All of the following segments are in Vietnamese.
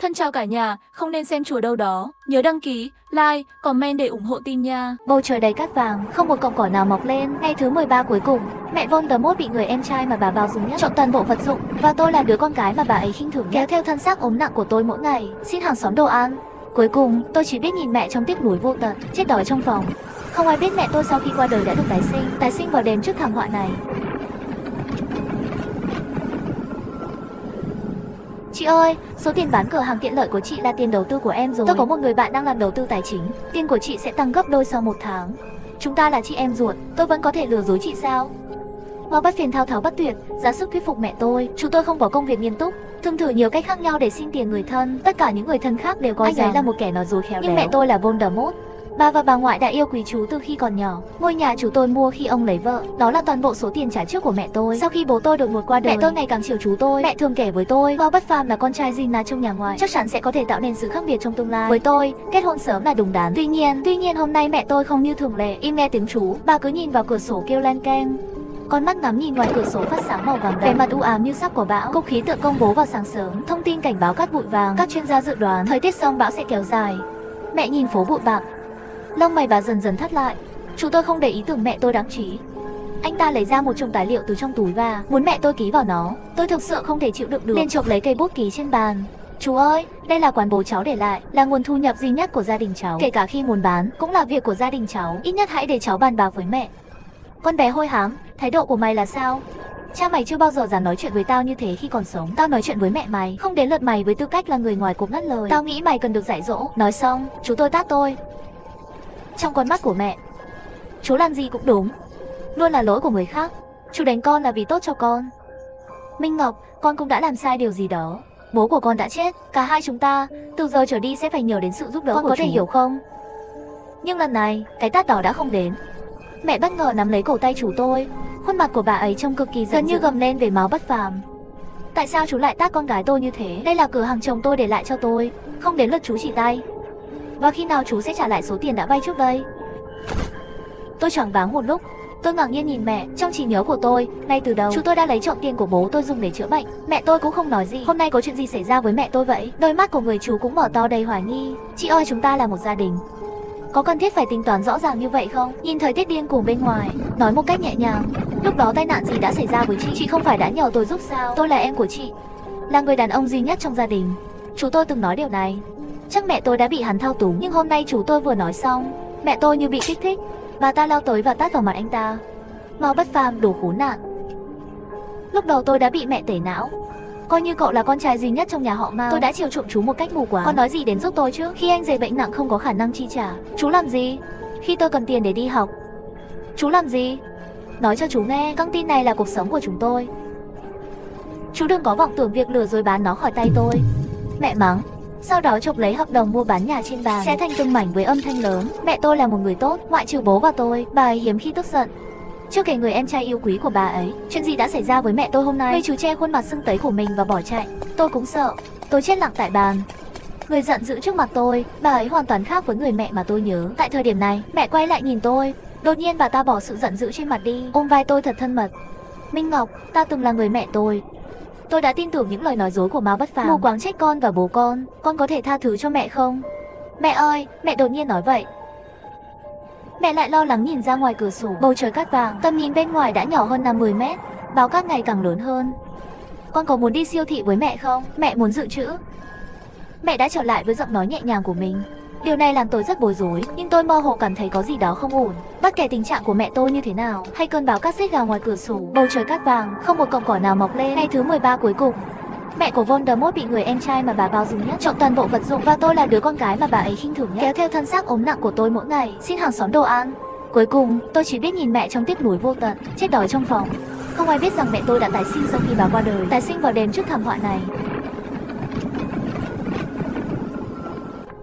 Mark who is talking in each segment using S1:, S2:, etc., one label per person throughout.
S1: Thân chào cả nhà, không nên xem chùa đâu đó. Nhớ đăng ký, like, comment để ủng hộ team nha.
S2: Bầu trời đầy cát vàng, không một cọng cỏ nào mọc lên. Ngày thứ 13 cuối cùng, mẹ Voldemort bị người em trai mà bà bao dung nhất trộm toàn bộ vật dụng, và tôi là đứa con gái mà bà ấy khinh thường kéo theo thân xác ốm nặng của tôi mỗi ngày, xin hàng xóm đồ ăn. Cuối cùng, tôi chỉ biết nhìn mẹ trong tiếc nuối vô tận, chết đói trong phòng. Không ai biết mẹ tôi sau khi qua đời đã được tái sinh vào đêm trước thảm họa này. Chị ơi, số tiền bán cửa hàng tiện lợi của chị là tiền đầu tư của em rồi. Tôi có một người bạn đang làm đầu tư tài chính, tiền của chị sẽ tăng gấp đôi sau 1 tháng. Chúng ta là chị em ruột, tôi vẫn có thể lừa dối chị sao? Mountbatten thao tháo bất tuyệt, ra sức thuyết phục mẹ tôi. Chú tôi không có công việc nghiêm túc, thường thử nhiều cách khác nhau để xin tiền người thân. Tất cả những người thân khác đều coi anh ấy là một kẻ nói dối khéo léo. Nhưng mẹ tôi là Voldemort. Bà và bà ngoại đã yêu quý chú từ khi còn nhỏ. Ngôi nhà chú tôi mua khi ông lấy vợ, đó là toàn bộ số tiền trả trước của mẹ tôi. Sau khi bố tôi đột ngột qua đời, mẹ tôi ngày càng chiều chú tôi. Mẹ thường kể với tôi, Mountbatten là con trai Gina trong nhà ngoại, chắc chắn sẽ có thể tạo nên sự khác biệt trong tương lai. Với tôi, kết hôn sớm là đúng đắn. Tuy nhiên hôm nay mẹ tôi không như thường lệ, im nghe tiếng chú. Bà cứ nhìn vào cửa sổ kêu len keng. Con mắt ngắm nhìn ngoài cửa sổ phát sáng màu vàng đậm, vẻ mặt u ám như sắp có bão. Cục khí tượng công bố vào sáng sớm, thông tin cảnh báo cát bụi vàng. Các chuyên gia dự đoán thời tiết sông bão sẽ kéo dài. Mẹ nhìn phố bụi bặm, lông mày bà dần dần thắt lại. Chú tôi không để ý tưởng mẹ tôi đáng trí. Anh ta lấy ra một chồng tài liệu từ trong túi và muốn mẹ tôi ký vào nó. Tôi thực sự không thể chịu đựng được, nên chộp lấy cây bút ký trên bàn. Chú ơi, đây là quán bố cháu để lại, là nguồn thu nhập duy nhất của gia đình cháu. Kể cả khi muốn bán, cũng là việc của gia đình cháu. Ít nhất hãy để cháu bàn bạc với mẹ. Con bé hôi hám, thái độ của mày là sao? Cha mày chưa bao giờ dám nói chuyện với tao như thế khi còn sống. Tao nói chuyện với mẹ mày, không đến lượt mày với tư cách là người ngoài cuộc ngắt lời. Tao nghĩ mày cần được dạy dỗ. Nói xong, chú tôi tát tôi. Trong con mắt của mẹ, chú làm gì cũng đúng, luôn là lỗi của người khác. Chú đánh con là vì tốt cho con. Minh Ngọc, con cũng đã làm sai điều gì đó. Bố của con đã chết, cả hai chúng ta từ giờ trở đi sẽ phải nhờ đến sự giúp đỡ của chú. Con có thể hiểu không? Nhưng lần này, cái tát đó đã không đến. Mẹ bất ngờ nắm lấy cổ tay chú tôi. Khuôn mặt của bà ấy trông cực kỳ gần như gầm lên về máu bất phàm. Tại sao chú lại tát con gái tôi như thế? Đây là cửa hàng chồng tôi để lại cho tôi, không đến lượt chú chỉ tay. Và khi nào chú sẽ trả lại số tiền đã vay trước đây? Tôi choáng váng một lúc. Tôi ngạc nhiên nhìn mẹ. Trong trí nhớ của tôi, ngay từ đầu chú tôi đã lấy trộm tiền của bố tôi dùng để chữa bệnh. Mẹ tôi cũng không nói gì. Hôm nay có chuyện gì xảy ra với mẹ tôi vậy? Đôi mắt của người chú cũng mở to đầy hoài nghi. Chị ơi, chúng ta là một gia đình, có cần thiết phải tính toán rõ ràng như vậy không? Nhìn thời tiết điên cuồng bên ngoài, nói một cách nhẹ nhàng, lúc đó tai nạn gì đã xảy ra với chị? Chị không phải đã nhờ tôi giúp sao? Tôi là em của chị, là người đàn ông duy nhất trong gia đình. Chú tôi từng nói điều này. Chắc mẹ tôi đã bị hắn thao túng. Nhưng hôm nay chú tôi vừa nói xong, mẹ tôi như bị kích thích. Bà ta lao tới và tát vào mặt anh ta. Mountbatten, đồ khốn nạn. Lúc đầu tôi đã bị mẹ tẩy não. Coi như cậu là con trai duy nhất trong nhà họ Mao, tôi đã chiều chuộng chú một cách mù quáng. Con nói gì đến giúp tôi chứ? Khi anh rể bệnh nặng không có khả năng chi trả, chú làm gì? Khi tôi cần tiền để đi học, chú làm gì? Nói cho chú nghe, căng tin này là cuộc sống của chúng tôi. Chú đừng có vọng tưởng việc lừa dối bán nó khỏi tay tôi. Mẹ mắng. Sau đó chụp lấy hợp đồng mua bán nhà trên bàn, xé thành từng mảnh với âm thanh lớn. Mẹ tôi là một người tốt, ngoại trừ bố và tôi. Bà ấy hiếm khi tức giận. Chưa kể người em trai yêu quý của bà ấy. Chuyện gì đã xảy ra với mẹ tôi hôm nay? Người chú che khuôn mặt sưng tấy của mình và bỏ chạy. Tôi cũng sợ. Tôi chết lặng tại bàn. Người giận dữ trước mặt tôi, bà ấy hoàn toàn khác với người mẹ mà tôi nhớ. Tại thời điểm này, mẹ quay lại nhìn tôi. Đột nhiên bà ta bỏ sự giận dữ trên mặt đi, ôm vai tôi thật thân mật. Minh Ngọc, ta từng là người mẹ tôi. Tôi đã tin tưởng những lời nói dối của Mountbatten, mù quáng trách con và bố con có thể tha thứ cho mẹ không? Mẹ ơi, mẹ đột nhiên nói vậy. Mẹ lại lo lắng nhìn ra ngoài cửa sổ, bầu trời cát vàng, tầm nhìn bên ngoài đã nhỏ hơn 50 mét, báo cát ngày càng lớn hơn. Con có muốn đi siêu thị với mẹ không? Mẹ muốn dự trữ. Mẹ đã trở lại với giọng nói nhẹ nhàng của mình. Điều này làm tôi rất bối rối, nhưng tôi mơ hồ cảm thấy có gì đó không ổn. Bất kể tình trạng của mẹ tôi như thế nào, hay cơn bão cát rít gào ngoài cửa sổ, bầu trời cát vàng, không một cọng cỏ nào mọc lên. Ngày thứ 13 cuối cùng, mẹ của Voldemort bị người em trai mà bà bao dung nhất trộm toàn bộ vật dụng, và tôi là đứa con gái mà bà ấy khinh thường nhất, kéo theo thân xác ốm nặng của tôi mỗi ngày, xin hàng xóm đồ ăn. Cuối cùng, tôi chỉ biết nhìn mẹ trong tiếc nuối vô tận, chết đói trong phòng. Không ai biết rằng mẹ tôi đã tái sinh sau khi bà qua đời, tái sinh vào đêm trước thảm họa này.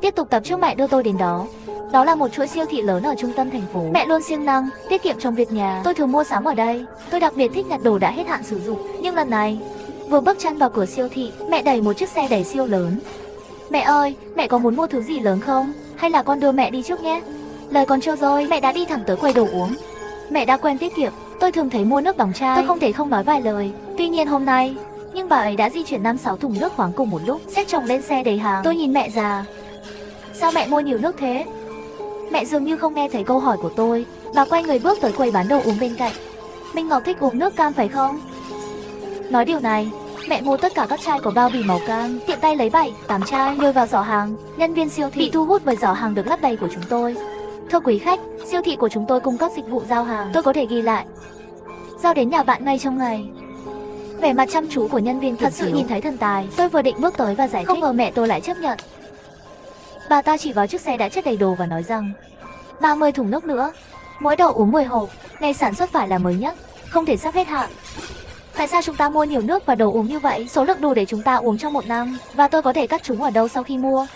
S2: Tiếp tục tập trước mẹ đưa tôi đến đó. Đó là một chuỗi siêu thị lớn ở trung tâm thành phố. Mẹ luôn siêng năng, tiết kiệm trong việc nhà. Tôi thường mua sắm ở đây. Tôi đặc biệt thích nhặt đồ đã hết hạn sử dụng. Nhưng lần này, vừa bước chân vào cửa siêu thị, mẹ đẩy một chiếc xe đẩy siêu lớn. Mẹ ơi, mẹ có muốn mua thứ gì lớn không? Hay là con đưa mẹ đi trước nhé? Lời còn chưa dứt, mẹ đã đi thẳng tới quầy đồ uống. Mẹ đã quen tiết kiệm. Tôi thường thấy mua nước đóng chai. Tôi không thể không nói vài lời. Tuy nhiên hôm nay, nhưng bà ấy đã di chuyển 5-6 thùng nước khoáng cùng một lúc, xếp chồng lên xe đầy hàng. Tôi nhìn mẹ già. Sao mẹ mua nhiều nước thế? Mẹ dường như không nghe thấy câu hỏi của tôi. Bà quay người bước tới quầy bán đồ uống bên cạnh. Minh Ngọc thích uống nước cam phải không? Nói điều này, mẹ mua tất cả các chai có bao bì màu cam, tiện tay lấy 7-8 chai nhồi vào giỏ hàng. Nhân viên siêu thị bị thu hút bởi giỏ hàng được lấp đầy của chúng tôi. Thưa quý khách, siêu thị của chúng tôi cung cấp dịch vụ giao hàng. Tôi có thể ghi lại. Giao đến nhà bạn ngay trong ngày. Vẻ mặt chăm chú của nhân viên thật sự nhìn thấy thần tài. Tôi vừa định bước tới và giải thích, không ngờ mẹ tôi lại chấp nhận. Bà ta chỉ vào chiếc xe đã chất đầy đồ và nói rằng 30 thùng nước nữa, mỗi đầu uống 10 hộp, ngày sản xuất phải là mới nhất, không thể sắp hết hạn. Tại sao chúng ta mua nhiều nước và đồ uống như vậy? Số lượng đủ để chúng ta uống trong 1 năm. Và tôi có thể cắt chúng ở đâu sau khi mua?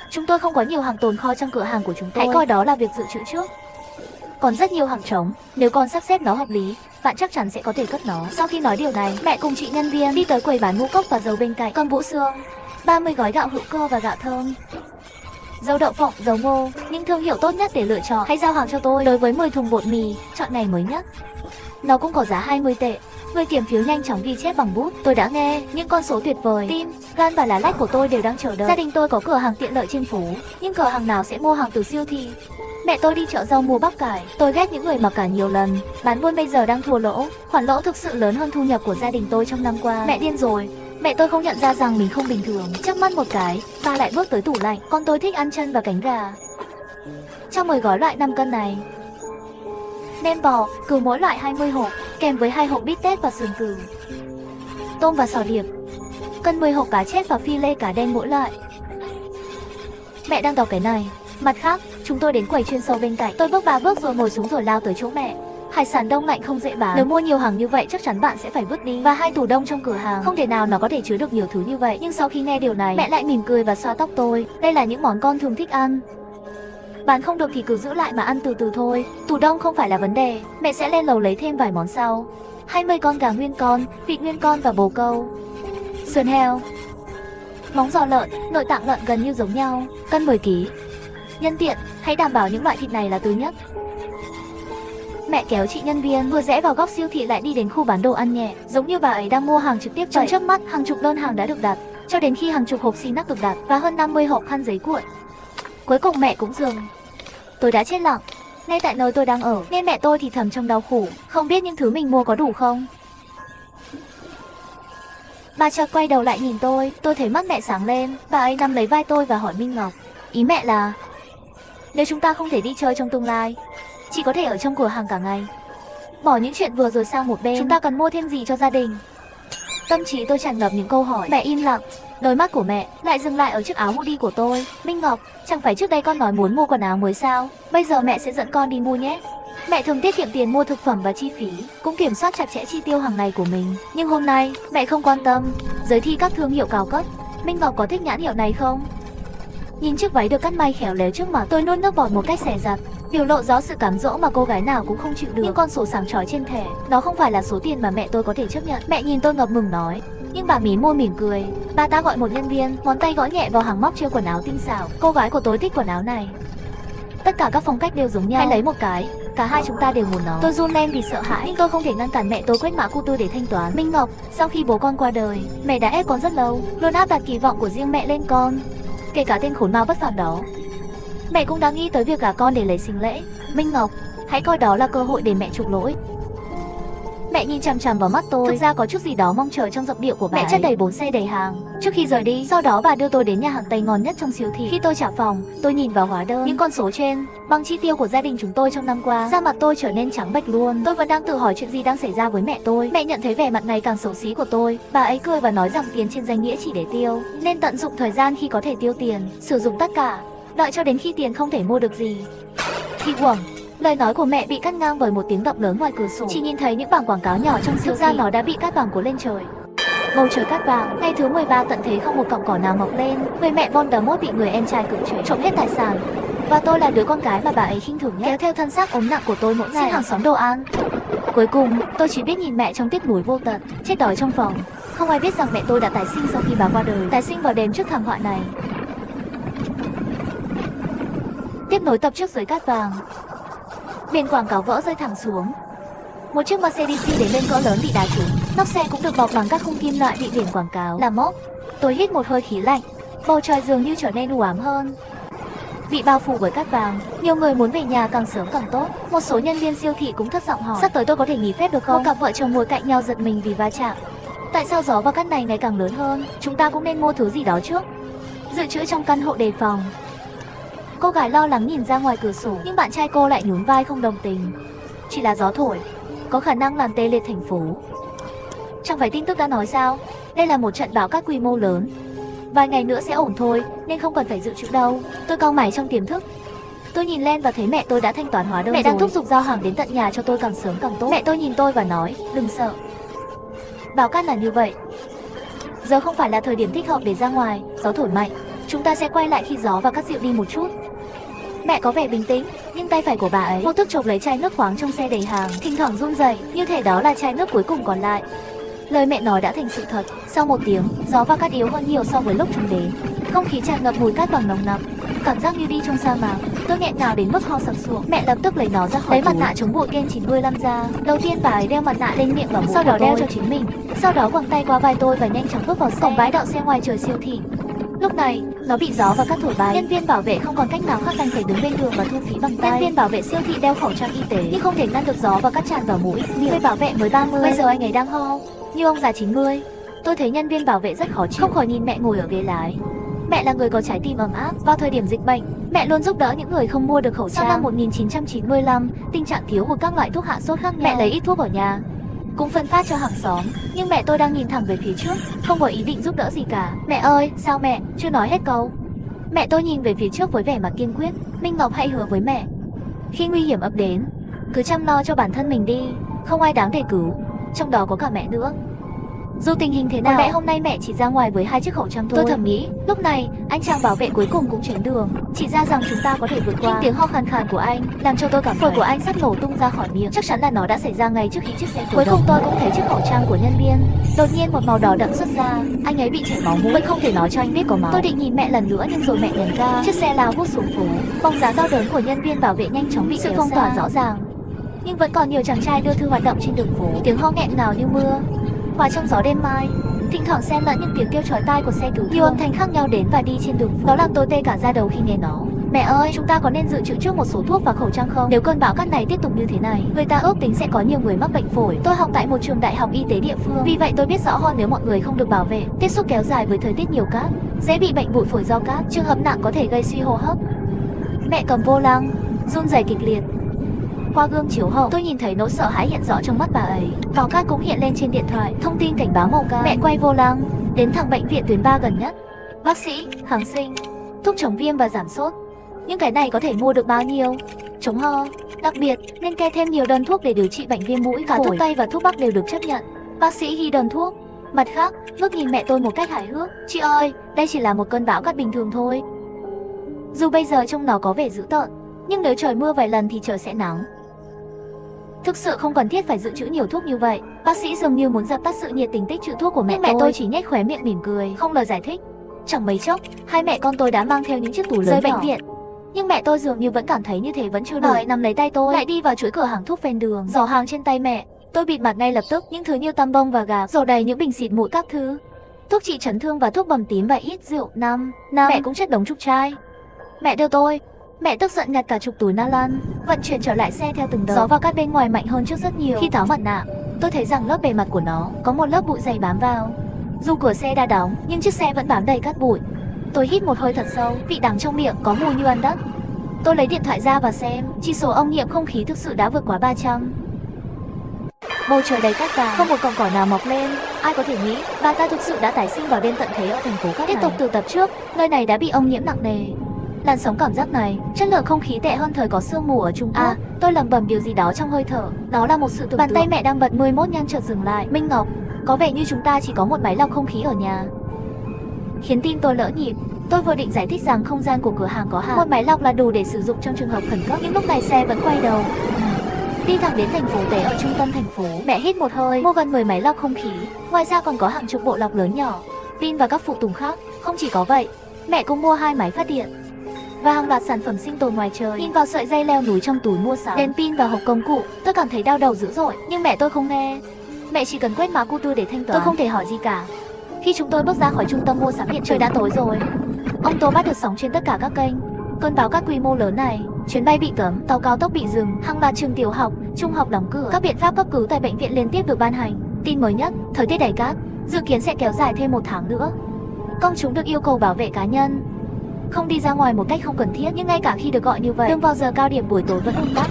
S2: Chúng tôi không có nhiều hàng tồn kho trong cửa hàng của chúng tôi. Hãy coi đó là việc dự trữ trước. Còn rất nhiều hàng trống, nếu con sắp xếp nó hợp lý, bạn chắc chắn sẽ có thể cất nó. Sau khi nói điều này, mẹ cùng chị nhân viên đi tới quầy bán ngũ cốc và dầu bên cạnh. Còn Vũ Sương, 30 gói gạo hữu cơ và gạo thơm, dầu đậu phộng, dầu ngô, những thương hiệu tốt nhất để lựa chọn. Hãy giao hàng cho tôi. Đối với 10 thùng bột mì, chọn ngày mới nhất. Nó cũng có giá 20 tệ. Người kiểm phiếu nhanh chóng ghi chép bằng bút. Tôi đã nghe những con số tuyệt vời. Tim, gan và lá lách của tôi đều đang chờ đợi. Gia đình tôi có cửa hàng tiện lợi trên phố, nhưng cửa hàng nào sẽ mua hàng từ siêu thị? Mẹ tôi đi chợ rau mua bắp cải. Tôi ghét những người mặc cả nhiều lần. Bán buôn bây giờ đang thua lỗ. Khoản lỗ thực sự lớn hơn thu nhập của gia đình tôi trong năm qua. Mẹ điên rồi. Mẹ tôi không nhận ra rằng mình không bình thường. Chớp mắt một cái, bà lại bước tới tủ lạnh. Con tôi thích ăn chân và cánh gà. Trong 10 gói loại 5 cân này, nem bò, cừu mỗi loại 20 hộp, kèm với 2 hộp bít tết và sườn cừu, tôm và sò điệp, cân 10 hộp cá chép và phi lê cá đen mỗi loại. Mẹ đang đọc cái này. Mặt khác, chúng tôi đến quầy chuyên sâu bên cạnh. Tôi bước 3 bước rồi ngồi xuống rồi lao tới chỗ mẹ. Hải sản đông lạnh không dễ bán. Nếu mua nhiều hàng như vậy chắc chắn bạn sẽ phải vứt đi. Và 2 tủ đông trong cửa hàng, không thể nào nó có thể chứa được nhiều thứ như vậy. Nhưng sau khi nghe điều này, mẹ lại mỉm cười và xoa tóc tôi. Đây là những món con thường thích ăn. Bán không được thì cứ giữ lại mà ăn từ từ thôi. Tủ đông không phải là vấn đề. Mẹ sẽ lên lầu lấy thêm vài món sau. 20 con gà nguyên con, vịt nguyên con và bồ câu, sườn heo, móng giò lợn, nội tạng lợn gần như giống nhau, cân 10 kg. Nhân tiện, hãy đảm bảo những loại thịt này là tươi nhất. Mẹ kéo chị nhân viên vừa rẽ vào góc siêu thị lại đi đến khu bán đồ ăn nhẹ, giống như bà ấy đang mua hàng trực tiếp. Trong chớp mắt, hàng chục đơn hàng đã được đặt, cho đến khi hàng chục hộp xi nắc được đặt và hơn 50 hộp khăn giấy cuộn. Cuối cùng mẹ cũng dừng. Tôi đã chết lặng. Ngay tại nơi tôi đang ở, nên mẹ tôi thì thầm trong đau khổ, không biết những thứ mình mua có đủ không. Bà chợt quay đầu lại nhìn tôi thấy mắt mẹ sáng lên. Bà ấy nắm lấy vai tôi và hỏi Minh Ngọc, ý mẹ là nếu chúng ta không thể đi chơi trong tương lai, chỉ có thể ở trong cửa hàng cả ngày, bỏ những chuyện vừa rồi sang một bên, chúng ta cần mua thêm gì cho gia đình? Tâm trí tôi tràn ngập những câu hỏi. Mẹ im lặng. Đôi mắt của mẹ lại dừng lại ở chiếc áo hoodie của tôi. Minh Ngọc, chẳng phải trước đây con nói muốn mua quần áo mới sao? Bây giờ mẹ sẽ dẫn con đi mua nhé. Mẹ thường tiết kiệm tiền mua thực phẩm và chi phí, cũng kiểm soát chặt chẽ chi tiêu hàng ngày của mình. Nhưng hôm nay, mẹ không quan tâm, giới thi các thương hiệu cao cấp. Minh Ngọc có thích nhãn hiệu này không? Nhìn chiếc váy được cắt may khéo léo trước mặt, tôi nuốt nước bọt một cách dè dặt, biểu lộ rõ sự cám dỗ mà cô gái nào cũng không chịu được. Những con số sáng chói trên thẻ, nó không phải là số tiền mà mẹ tôi có thể chấp nhận. Mẹ nhìn tôi ngập ngừng nói, nhưng bà mí môi mỉm cười. Bà ta gọi một nhân viên, ngón tay gõ nhẹ vào hàng móc treo quần áo tinh xảo. Cô gái của tôi thích quần áo này. Tất cả các phong cách đều giống nhau. Hãy lấy một cái. Cả hai chúng ta đều muốn nó. Tôi run lên vì sợ hãi, nhưng tôi không thể ngăn cản mẹ tôi quét mã Q tư để thanh toán. Minh Ngọc, sau khi bố con qua đời, mẹ đã ép con rất lâu, luôn áp đặt kỳ vọng của riêng mẹ lên con, kể cả tên khốn mau bất phàm đó. Mẹ cũng đã nghĩ tới việc gả con để lấy sinh lễ. Minh Ngọc, hãy coi đó là cơ hội để mẹ chuộc lỗi. Mẹ nhìn chằm chằm vào mắt tôi. Thực ra có chút gì đó mong chờ trong giọng điệu của bà. Mẹ chất đầy 4 xe đầy hàng trước khi rời đi. Sau đó bà đưa tôi đến nhà hàng Tây ngon nhất trong siêu thị. Khi tôi trả phòng, tôi nhìn vào hóa đơn, những con số trên bằng chi tiêu của gia đình chúng tôi trong năm qua. Da mặt tôi trở nên trắng bệch luôn. Tôi vẫn đang tự hỏi chuyện gì đang xảy ra với mẹ tôi. Mẹ nhận thấy vẻ mặt ngày càng xấu xí của tôi. Bà ấy cười và nói rằng tiền trên danh nghĩa chỉ để tiêu, nên tận dụng thời gian khi có thể tiêu tiền, sử dụng tất cả, đợi cho đến khi tiền không thể mua được gì thì uổng. Lời nói của mẹ bị cắt ngang bởi một tiếng động lớn ngoài cửa sổ. Chỉ nhìn thấy những bảng quảng cáo nhỏ trong siêu thị. Thực ra nó đã bị cát vàng cuốn lên trời. Bầu trời cát vàng. Ngày thứ 13 tận thế không một cọng cỏ nào mọc lên. Người mẹ Voldemort bị người em trai cưỡng chế, trộm hết tài sản. Và tôi là đứa con gái mà bà ấy khinh thường nhất, kéo theo thân xác ốm nặng của tôi mỗi ngày, xin hàng xóm đồ ăn. Cuối cùng, tôi chỉ biết nhìn mẹ trong tiếc nuối vô tận, chết đói trong phòng. Không ai biết rằng mẹ tôi đã tái sinh sau khi bà qua đời. Tái sinh vào đêm trước thảm họa này. Tiếp nối tập trước dưới cát vàng. Biển quảng cáo vỡ rơi thẳng xuống. Một chiếc Mercedes đến lên cỡ lớn bị đá trúng. Nóc xe cũng được bọc bằng các khung kim loại bị biển quảng cáo là mốc. Tôi hít một hơi khí lạnh, bầu trời dường như trở nên u ám hơn, bị bao phủ bởi cát vàng. Nhiều người muốn về nhà càng sớm càng tốt. Một số nhân viên siêu thị cũng thất vọng hỏi, sắp tới tôi có thể nghỉ phép được không? Một cặp vợ chồng ngồi cạnh nhau giật mình vì va chạm. Tại sao gió và cát này ngày càng lớn hơn? Chúng ta cũng nên mua thứ gì đó trước, dự trữ trong căn hộ đề phòng. Cô gái lo lắng nhìn ra ngoài cửa sổ, nhưng bạn trai cô lại nhún vai không đồng tình. Chỉ là gió thổi, có khả năng làm tê liệt thành phố. Chẳng phải tin tức đã nói sao? Đây là một trận bão cát quy mô lớn. Vài ngày nữa sẽ ổn thôi, nên không cần phải dự trữ đâu. Tôi cau mày trong tiềm thức. Tôi nhìn lên và thấy mẹ tôi đã thanh toán hóa đơn. Mẹ đang thúc giục giao hàng đến tận nhà cho tôi càng sớm càng tốt. Mẹ tôi nhìn tôi và nói, đừng sợ. Bão cát là như vậy. Giờ không phải là thời điểm thích hợp để ra ngoài, gió thổi mạnh. Chúng ta sẽ quay lại khi gió và cát dịu đi một chút. Mẹ có vẻ bình tĩnh, nhưng tay phải của bà ấy vô thức chộp lấy chai nước khoáng trong xe đầy hàng, thỉnh thoảng run rẩy, như thể đó là chai nước cuối cùng còn lại. Lời mẹ nói đã thành sự thật. Sau một tiếng, gió và cát yếu hơn nhiều so với lúc chúng đến. Không khí tràn ngập mùi cát vàng nồng nặc, cảm giác như đi trong sa mạc. Tôi nghẹn ngào đến mức ho sặc sụa. Mẹ lập tức lấy nó ra khỏi túi, lấy mặt nạ chống bụi Ken 95 ra. Đầu tiên bà ấy đeo mặt nạ lên miệng và mũi, sau đó đeo cho chính mình. Sau đó quàng tay qua vai tôi và nhanh chóng bước vào xe. Cổng bãi đậu xe ngoài trời siêu thị. Lúc này, nó bị gió và cát thổi bay. Nhân viên bảo vệ không còn cách nào khác đành phải đứng bên đường và thu phí bằng tay. Nhân viên bảo vệ siêu thị đeo khẩu trang y tế, nhưng không thể ngăn được gió và cát tràn vào mũi. Người bảo vệ mới 30, bây giờ anh ấy đang ho như ông già 90. Tôi thấy nhân viên bảo vệ rất khó chịu, không khỏi nhìn mẹ ngồi ở ghế lái. Mẹ là người có trái tim ấm áp. Vào thời điểm dịch bệnh, mẹ luôn giúp đỡ những người không mua được khẩu trang. Sau năm 1995, tình trạng thiếu hụt các loại thuốc hạ sốt khác nhau. Mẹ lấy ít thuốc ở nhà, cũng phân phát cho hàng xóm. Nhưng mẹ tôi đang nhìn thẳng về phía trước, không có ý định giúp đỡ gì cả. Mẹ ơi, sao mẹ? Chưa nói hết câu. Mẹ tôi nhìn về phía trước với vẻ mặt kiên quyết. Minh Ngọc hãy hứa với mẹ, khi nguy hiểm ập đến, cứ chăm lo cho bản thân mình đi, không ai đáng để cứu, trong đó có cả mẹ nữa. Dù tình hình thế nào, có lẽ hôm nay mẹ chỉ ra ngoài với 2 chiếc khẩu trang thôi. Tôi thầm nghĩ. Lúc này, anh chàng bảo vệ cuối cùng cũng chuyển đường, chỉ ra rằng chúng ta có thể vượt qua. Nhưng tiếng ho khàn khàn của anh làm cho tôi cảm thấy phổi của anh sắp nổ tung ra khỏi miệng. Chắc chắn là nó đã xảy ra ngay trước khi chiếc xe cuối cùng. Tôi cũng thấy chiếc khẩu trang của nhân viên. Đột nhiên một màu đỏ đậm xuất ra. Anh ấy bị chảy máu mũi. Vẫn không thể nói cho anh biết có máu. Tôi định nhìn mẹ lần nữa nhưng rồi mẹ nhấn ga. Chiếc xe lao vút xuống phố. Bóng dáng đau đớn của nhân viên bảo vệ nhanh chóng bị sự phong tỏa rõ ràng. Nhưng vẫn còn nhiều chàng trai đưa thư hoạt động trên đường phố. Tiếng ho nghẹn ngào như mưa, hòa trong gió đêm mai, thỉnh thoảng xen lẫn những tiếng kêu chói tai của xe cứu thương. Nhiều âm thanh khác nhau đến và đi trên đường phố. Nó làm tôi tê cả da đầu khi nghe nó. Mẹ ơi, chúng ta có nên dự trữ trước một số thuốc và khẩu trang không? Nếu cơn bão cát này tiếp tục như thế này, người ta ước tính sẽ có nhiều người mắc bệnh phổi. Tôi học tại một trường đại học y tế địa phương, vì vậy tôi biết rõ hơn nếu mọi người không được bảo vệ, tiếp xúc kéo dài với thời tiết nhiều cát, dễ bị bệnh bụi phổi do cát. Trường hợp nặng có thể gây suy hô hấp. Mẹ cầm vô lăng, run rẩy kịch liệt. Qua gương chiếu hậu, tôi nhìn thấy nỗi sợ hãi hiện rõ trong mắt bà ấy. Báo cát cũng hiện lên trên điện thoại, thông tin cảnh báo màu cam. Mẹ quay vô lăng, đến thẳng bệnh viện tuyến 3 gần nhất. Bác sĩ, kháng sinh, thuốc chống viêm và giảm sốt. Nhưng cái này có thể mua được bao nhiêu? Chống ho, đặc biệt nên kê thêm nhiều đơn thuốc để điều trị bệnh viêm mũi. Cả thuốc tây và thuốc bắc đều được chấp nhận. Bác sĩ ghi đơn thuốc. Mặt khác, ngước nhìn mẹ tôi một cách hài hước. Chị ơi, đây chỉ là một cơn bão cát bình thường thôi. Dù bây giờ trông nó có vẻ dữ tợn, nhưng nếu trời mưa vài lần thì trời sẽ nắng. Thực sự không cần thiết phải dự trữ nhiều thuốc như vậy. Bác sĩ dường như muốn dập tắt sự nhiệt tình tích trữ thuốc của mẹ tôi chỉ nhếch khóe miệng mỉm cười, không lời giải thích. Chẳng mấy chốc, hai mẹ con tôi đã mang theo những chiếc tủ lớn rời bệnh viện. Nhưng mẹ tôi dường như vẫn cảm thấy như thế vẫn chưa đủ. Bà ấy nắm lấy tay tôi, lại đi vào chuỗi cửa hàng thuốc ven đường, giỏ hàng trên tay mẹ. Tôi bịt mặt ngay lập tức, những thứ như tăm bông và gạc, rồi đầy những bình xịt mũi các thứ, thuốc trị chấn thương và thuốc bầm tím và ít rượu. Mẹ cũng chất đống trúc chai. Mẹ đưa tôi. Mẹ tức giận nhặt cả chục túi nylon, vận chuyển trở lại xe theo từng đợt. Gió và cát bên ngoài mạnh hơn trước rất nhiều. Khi tháo mặt nạ, tôi thấy rằng lớp bề mặt của nó có một lớp bụi dày bám vào. Dù cửa xe đã đóng, nhưng chiếc xe vẫn bám đầy cát bụi. Tôi hít một hơi thật sâu, vị đắng trong miệng có mùi như ăn đất. Tôi lấy điện thoại ra và xem, chỉ số âm nhiễm không khí thực sự đã vượt quá 300. Bầu trời đầy cát vàng, không một cọng cỏ nào mọc lên. Ai có thể nghĩ, bà ta thực sự đã tái sinh vào đêm tận thế ở thành phố cát này. Tiếp tục từ tập trước, nơi này đã bị ô nhiễm nặng nề. Làn sóng cảm giác này, chất lượng không khí tệ hơn thời có sương mù ở Trung Quốc. Tôi lẩm bẩm điều gì đó trong hơi thở. Đó là một sự tưởng tượng. Bàn tay mẹ đang bật 11 nhăn chợt dừng lại. Minh Ngọc, có vẻ như chúng ta chỉ có một máy lọc không khí ở nhà. Khiến tim tôi lỡ nhịp. Tôi vừa định giải thích rằng không gian của cửa hàng có hạn, một máy lọc là đủ để sử dụng trong trường hợp khẩn cấp, nhưng lúc này xe vẫn quay đầu, đi thẳng đến thành phố Tế ở trung tâm thành phố. Mẹ hít một hơi, mua gần 10 máy lọc không khí. Ngoài ra còn có hàng chục bộ lọc lớn nhỏ, pin và các phụ tùng khác. Không chỉ có vậy, mẹ cũng mua 2 máy phát điện và hàng loạt sản phẩm sinh tồn ngoài trời. Nhìn vào sợi dây leo núi trong túi mua sắm, đèn pin và hộp công cụ, tôi cảm thấy đau đầu dữ dội, nhưng mẹ tôi không nghe. Mẹ chỉ cần quét mã QR để thanh toán. Tôi không thể hỏi gì cả. Khi chúng tôi bước ra khỏi trung tâm mua sắm điện, trời đã tối rồi. Ông Tô bắt được sóng trên tất cả các kênh. Cơn bão cát quy mô lớn này, chuyến bay bị cấm, tàu cao tốc bị dừng, hàng loạt trường tiểu học, trung học đóng cửa, các biện pháp cấp cứu tại bệnh viện liên tiếp được ban hành. Tin mới nhất, thời tiết đầy cát, dự kiến sẽ kéo dài thêm 1 tháng nữa. Công chúng được yêu cầu bảo vệ cá nhân, không đi ra ngoài một cách không cần thiết. Nhưng ngay cả khi được gọi như vậy, đường vào giờ cao điểm buổi tối vẫn ùn tắc,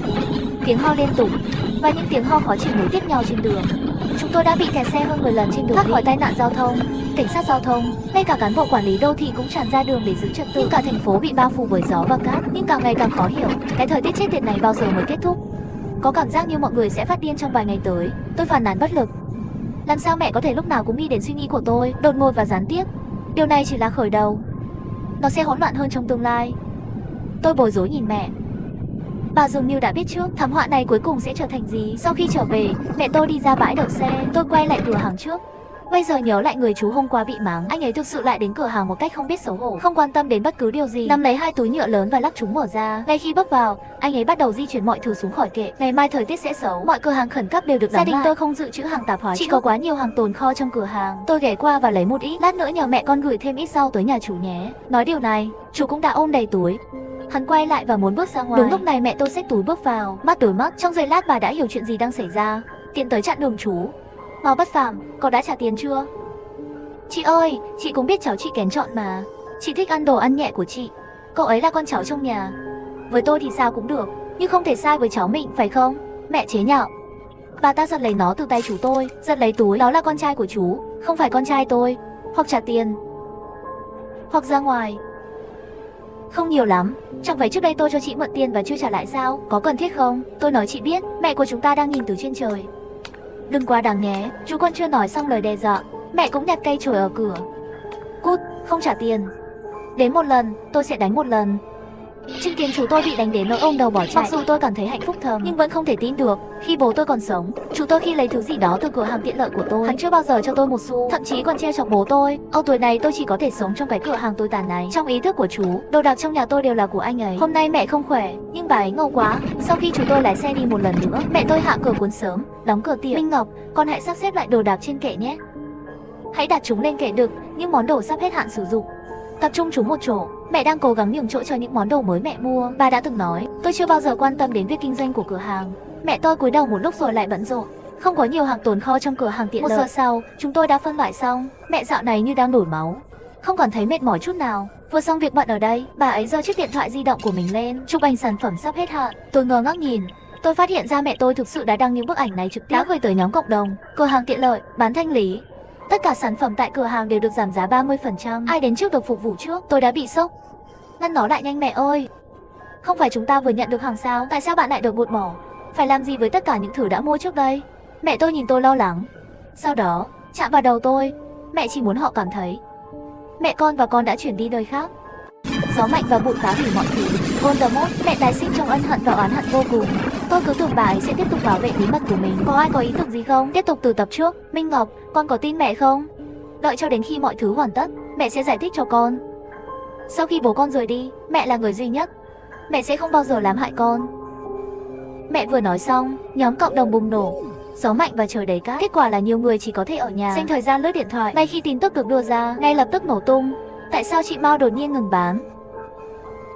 S2: tiếng ho liên tục và những tiếng ho khó chịu nối tiếp nhau trên đường. Chúng tôi đã bị kẹt xe hơn 10 lần trên đường thoát khỏi tai nạn giao thông. Cảnh sát giao thông, ngay cả cán bộ quản lý đô thị cũng tràn ra đường để giữ trật tự. Cả thành phố bị bao phủ bởi gió và cát, nhưng càng ngày càng khó hiểu, cái thời tiết chết tiệt này bao giờ mới kết thúc. Có cảm giác như mọi người sẽ phát điên trong vài ngày tới. Tôi phàn nàn bất lực. Làm sao mẹ có thể lúc nào cũng nghĩ đến suy nghĩ của tôi, đột ngột và gián tiếp. Điều này chỉ là khởi đầu, nó sẽ hỗn loạn hơn trong tương lai. Tôi bối rối nhìn mẹ. Bà dường như đã biết trước thảm họa này cuối cùng sẽ trở thành gì. Sau khi trở về, mẹ tôi đi ra bãi đậu xe. Tôi quay lại cửa hàng trước. Bây giờ nhớ lại người chú hôm qua bị mắng, anh ấy thực sự lại đến cửa hàng một cách không biết xấu hổ, không quan tâm đến bất cứ điều gì, nắm lấy 2 túi nhựa lớn và lắc chúng mở ra. Ngay khi bước vào, anh ấy bắt đầu di chuyển mọi thứ xuống khỏi kệ. Ngày mai thời tiết sẽ xấu, mọi cửa hàng khẩn cấp đều được đóng lại. Gia đình tôi không dự trữ hàng tạp hóa, chỉ có quá nhiều hàng tồn kho trong cửa hàng. Tôi ghé qua và lấy một ít, lát nữa nhờ mẹ con gửi thêm ít rau tới nhà chú nhé. Nói điều này, chú cũng đã ôm đầy túi. Hắn quay lại và muốn bước ra ngoài. Đúng lúc này mẹ tôi xách túi bước vào, mắt đối mắt. Trong giây lát bà đã hiểu chuyện gì đang xảy ra, tiến tới chặn đường chú. Mau Bất Phàm, cậu đã trả tiền chưa? Chị ơi, chị cũng biết cháu chị kén chọn mà. Chị thích ăn đồ ăn nhẹ của chị. Cậu ấy là con cháu trong nhà. Với tôi thì sao cũng được, nhưng không thể sai với cháu mình, phải không? Mẹ chế nhạo. Bà ta giật lấy nó từ tay chú tôi, giật lấy túi. Đó là con trai của chú, không phải con trai tôi. Hoặc trả tiền, hoặc ra ngoài. Không nhiều lắm, chẳng phải trước đây tôi cho chị mượn tiền và chưa trả lại sao? Có cần thiết không? Tôi nói chị biết, mẹ của chúng ta đang nhìn từ trên trời. Đừng quá đáng nhé. Chú còn chưa nói xong lời đe dọa, mẹ cũng nhặt cây chổi ở cửa. Cút, không trả tiền. Đến 1 lần, tôi sẽ đánh 1 lần. Chứng kiến chú tôi bị đánh đến nỗi ôm đầu bỏ chạy. Mặc dù tôi cảm thấy hạnh phúc thầm, nhưng vẫn không thể tin được. Khi bố tôi còn sống, chú tôi khi lấy thứ gì đó từ cửa hàng tiện lợi của tôi, hắn chưa bao giờ cho tôi một xu, thậm chí còn trêu chọc bố tôi. Ở tuổi này tôi chỉ có thể sống trong cái cửa hàng tồi tàn này. Trong ý thức của chú, đồ đạc trong nhà tôi đều là của anh ấy. Hôm nay mẹ không khỏe, nhưng bà ấy ngầu quá. Sau khi chú tôi lái xe đi 1 lần nữa, mẹ tôi hạ cửa cuốn sớm, đóng cửa tiệm. Minh Ngọc, con hãy sắp xếp lại đồ đạc trên kệ nhé. Hãy đặt chúng lên kệ đựng những món đồ sắp hết hạn sử dụng. Tập trung chúng một chỗ. Mẹ đang cố gắng nhường chỗ cho những món đồ mới mẹ mua. Bà đã từng nói, tôi chưa bao giờ quan tâm đến việc kinh doanh của cửa hàng. Mẹ tôi cúi đầu một lúc rồi lại bận rộn. Không có nhiều hàng tồn kho trong cửa hàng tiện lợi. 1 giờ sau, chúng tôi đã phân loại xong. Mẹ dạo này như đang nổi máu, không còn thấy mệt mỏi chút nào. Vừa xong việc bận ở đây, bà ấy giơ chiếc điện thoại di động của mình lên, chụp ảnh sản phẩm sắp hết hạn. Tôi ngơ ngác nhìn. Tôi phát hiện ra mẹ tôi thực sự đã đăng những bức ảnh này trực tiếp, đã gửi tới nhóm cộng đồng. Cửa hàng tiện lợi, bán thanh lý. Tất cả sản phẩm tại cửa hàng đều được giảm giá 30%. Ai đến trước được phục vụ trước. Tôi đã bị sốc. Ngăn nó lại nhanh mẹ ơi. Không phải chúng ta vừa nhận được hàng sao? Tại sao bạn lại được gột bỏ? Phải làm gì với tất cả những thứ đã mua trước đây? Mẹ tôi nhìn tôi lo lắng. Sau đó, chạm vào đầu tôi. Mẹ chỉ muốn họ cảm thấy mẹ con và con đã chuyển đi nơi khác. Gió mạnh và bụi phá hủy mọi thứ. Voldemort, mẹ tái sinh trong ân hận và oán hận vô cùng. Tôi cứ tưởng bà ấy sẽ tiếp tục bảo vệ bí mật của mình. Có ai có ý tưởng gì không? Tiếp tục từ tập trước. Minh Ngọc, con có tin mẹ không? Đợi cho đến khi mọi thứ hoàn tất, mẹ sẽ giải thích cho con. Sau khi bố con rời đi, mẹ là người duy nhất. Mẹ sẽ không bao giờ làm hại con. Mẹ vừa nói xong, nhóm cộng đồng bùng nổ. Gió mạnh và trời đầy cát. Kết quả là nhiều người chỉ có thể ở nhà, dành thời gian lướt điện thoại. Ngay khi tin tức được đưa ra, ngay lập tức nổ tung. Tại sao chị Mao đột nhiên ngừng bán?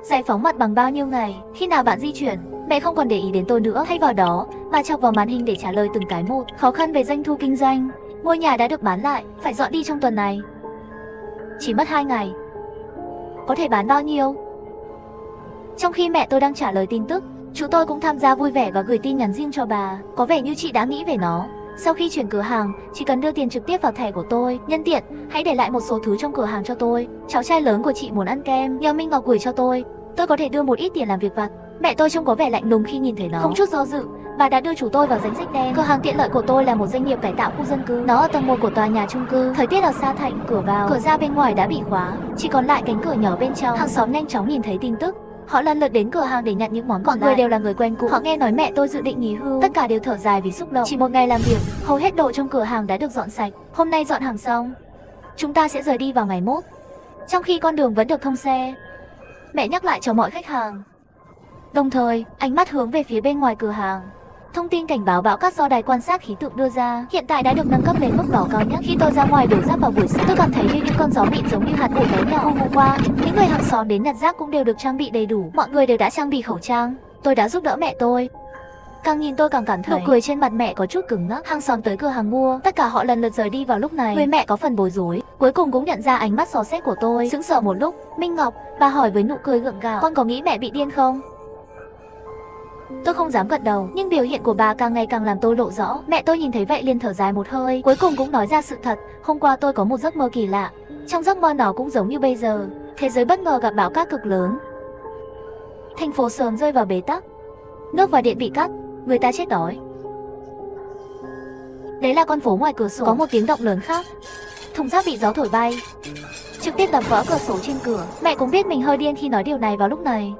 S2: Giải phóng mặt bằng bao nhiêu ngày? Khi nào bạn di chuyển? Mẹ không còn để ý đến tôi nữa. Thay vào đó, bà chọc vào màn hình để trả lời từng cái một. Khó khăn về doanh thu kinh doanh. Ngôi nhà đã được bán lại, phải dọn đi trong tuần này. Chỉ mất 2 ngày. Có thể bán bao nhiêu? Trong khi mẹ tôi đang trả lời tin tức, chú tôi cũng tham gia vui vẻ và gửi tin nhắn riêng cho bà. Có vẻ như chị đã nghĩ về nó. Sau khi chuyển cửa hàng, chỉ cần đưa tiền trực tiếp vào thẻ của tôi. Nhân tiện, hãy để lại một số thứ trong cửa hàng cho tôi. Cháu trai lớn của chị muốn ăn kem, nhờ Minh Ngọc gửi cho tôi. Tôi có thể đưa một ít tiền làm việc vặt. Mẹ tôi trông có vẻ lạnh lùng khi nhìn thấy nó. Không chút do dự, bà đã đưa chú tôi vào danh sách đen. Cửa hàng tiện lợi của tôi là một doanh nghiệp cải tạo khu dân cư. Nó ở tầng 1 của tòa nhà chung cư. Thời tiết ở Sa Thạnh, cửa vào, cửa ra bên ngoài đã bị khóa, chỉ còn lại cánh cửa nhỏ bên trong. Hàng xóm nhanh chóng nhìn thấy tin tức. Họ lần lượt đến cửa hàng để nhặt những món còn lại. Người đều là người quen cũ. Họ nghe nói mẹ tôi dự định nghỉ hưu, tất cả đều thở dài vì xúc động. Chỉ 1 ngày làm việc, hầu hết đồ trong cửa hàng đã được dọn sạch. Hôm nay dọn hàng xong, chúng ta sẽ rời đi vào ngày mốt. Trong khi con đường vẫn được thông xe, mẹ nhắc lại cho mọi khách hàng. Đồng thời, ánh mắt hướng về phía bên ngoài cửa hàng. Thông tin cảnh báo bão cát do đài quan sát khí tượng đưa ra hiện tại đã được nâng cấp lên mức đỏ cao nhất. Khi tôi ra ngoài đổ rác vào buổi sáng, tôi cảm thấy như những con gió mịn giống như hạt bụi bé nhỏ vù qua. Những người hàng xóm đến nhặt rác cũng đều được trang bị đầy đủ. Mọi người đều đã trang bị khẩu trang. Tôi đã giúp đỡ mẹ tôi. Càng nhìn tôi càng cảm thấy nụ cười trên mặt mẹ có chút cứng ngắc. Hàng xóm tới cửa hàng mua, tất cả họ lần lượt rời đi vào lúc này. Người mẹ có phần bối rối, cuối cùng cũng nhận ra ánh mắt xò xét của tôi. Sững sờ một lúc, Minh Ngọc, bà hỏi với nụ cười gượng gạo, con có nghĩ mẹ bị điên không? Tôi không dám gật đầu, nhưng biểu hiện của bà càng ngày càng làm tôi lộ rõ. Mẹ tôi nhìn thấy vậy liền thở dài một hơi, cuối cùng cũng nói ra sự thật. Hôm qua tôi có một giấc mơ kỳ lạ. Trong giấc mơ nó cũng giống như bây giờ, thế giới bất ngờ gặp bão cát cực lớn. Thành phố sớm rơi vào bế tắc, nước và điện bị cắt, người ta chết đói. Đấy là con phố ngoài cửa sổ, có một tiếng động lớn khác. Thùng rác bị gió thổi bay, trực tiếp đập vỡ cửa sổ trên cửa. Mẹ cũng biết mình hơi điên khi nói điều này vào lúc này.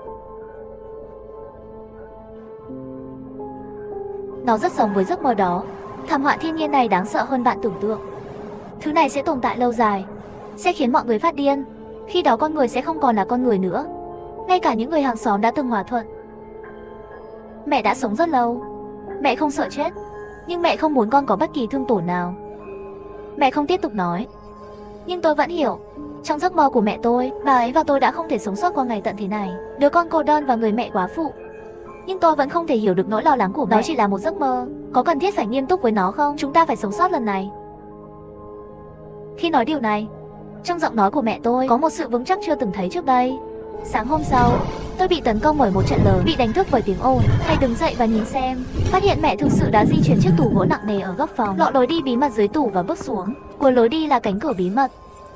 S2: Nó rất giống với giấc mơ đó. Thảm họa thiên nhiên này đáng sợ hơn bạn tưởng tượng. Thứ này sẽ tồn tại lâu dài, sẽ khiến mọi người phát điên. Khi đó con người sẽ không còn là con người nữa. Ngay cả những người hàng xóm đã từng hòa thuận. Mẹ đã sống rất lâu. Mẹ không sợ chết, nhưng mẹ không muốn con có bất kỳ thương tổn nào. Mẹ không tiếp tục nói. Nhưng tôi vẫn hiểu. Trong giấc mơ của mẹ tôi, bà ấy và tôi đã không thể sống sót qua ngày tận thế này. Đứa con cô đơn và người mẹ quá phụ. Nhưng tôi vẫn không thể hiểu được nỗi lo lắng của mẹ. Đó chỉ là một giấc mơ. Có cần thiết phải nghiêm túc với nó không? Chúng ta phải sống sót lần này. Khi nói điều này, trong giọng nói của mẹ tôi có một sự vững chắc chưa từng thấy trước đây. Sáng hôm sau, tôi bị tấn công bởi một trận lớn, bị đánh thức bởi tiếng ồn. Hay đứng dậy và nhìn xem, phát hiện mẹ thực sự đã di chuyển chiếc tủ gỗ nặng nề ở góc phòng, lọ lối đi bí mật dưới tủ và bước xuống. Cuối lối đi là cánh cửa bí mật,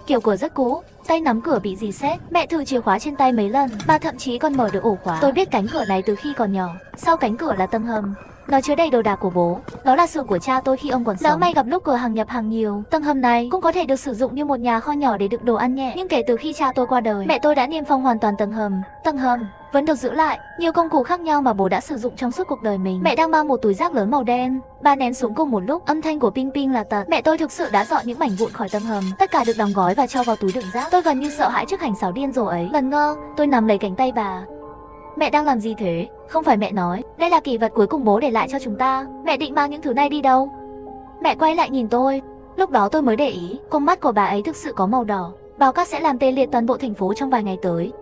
S2: kiểu cửa rất cũ, tay nắm cửa bị rỉ sét. Mẹ thử chìa khóa trên tay mấy lần, bà thậm chí còn mở được ổ khóa. Tôi biết cánh cửa này từ khi còn nhỏ. Sau cánh cửa là tầng hầm, nó chứa đầy đồ đạc của bố. Đó là xưởng của cha tôi khi ông còn sống. Lỡ may gặp lúc cửa hàng nhập hàng nhiều. Tầng hầm này cũng có thể được sử dụng như một nhà kho nhỏ để đựng đồ ăn nhẹ. Nhưng kể từ khi cha tôi qua đời, mẹ tôi đã niêm phong hoàn toàn tầng hầm. Tầng hầm vẫn được giữ lại nhiều công cụ khác nhau mà bố đã sử dụng trong suốt cuộc đời mình. Mẹ đang mang một túi rác lớn màu đen, bà ném xuống cùng một lúc. Âm thanh của ping ping là tật. Mẹ tôi thực sự đã dọn những mảnh vụn khỏi tầng hầm. Tất cả được đóng gói và cho vào túi đựng rác. Tôi gần như sợ hãi trước hành xảo điên rồ ấy. Lần ngơ, tôi nắm lấy cánh tay bà. Mẹ đang làm gì thế? Không phải, mẹ nói, đây là kỷ vật cuối cùng bố để lại cho chúng ta. Mẹ định mang những thứ này đi đâu? Mẹ quay lại nhìn tôi. Lúc đó tôi mới để ý, con mắt của bà ấy thực sự có màu đỏ. Bão cát sẽ làm tê liệt toàn bộ thành phố trong vài ngày tới.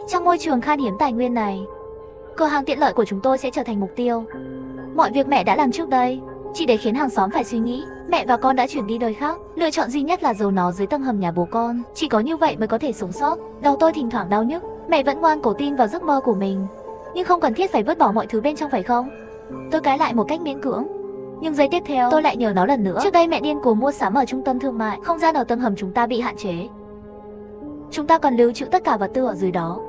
S2: Trong môi trường khan hiếm tài nguyên này, cửa hàng tiện lợi của chúng tôi sẽ trở thành mục tiêu. Mọi việc mẹ đã làm trước đây chỉ để khiến hàng xóm phải suy nghĩ. Mẹ và con đã chuyển đi đời khác. Lựa chọn duy nhất là giấu nó dưới tầng hầm nhà bố con. Chỉ có như vậy mới có thể sống sót. Đầu tôi thỉnh thoảng đau nhức. Mẹ vẫn ngoan cố tin vào giấc mơ của mình. Nhưng không cần thiết phải vứt bỏ mọi thứ bên trong phải không? Tôi cãi lại một cách miễn cưỡng. Nhưng giây tiếp theo tôi lại nhớ nó lần nữa. Trước đây mẹ điên cuồng mua sắm ở trung tâm thương mại. Không gian ở tầng hầm chúng ta bị hạn chế. Chúng ta còn lưu trữ tất cả vật tư ở dưới đó.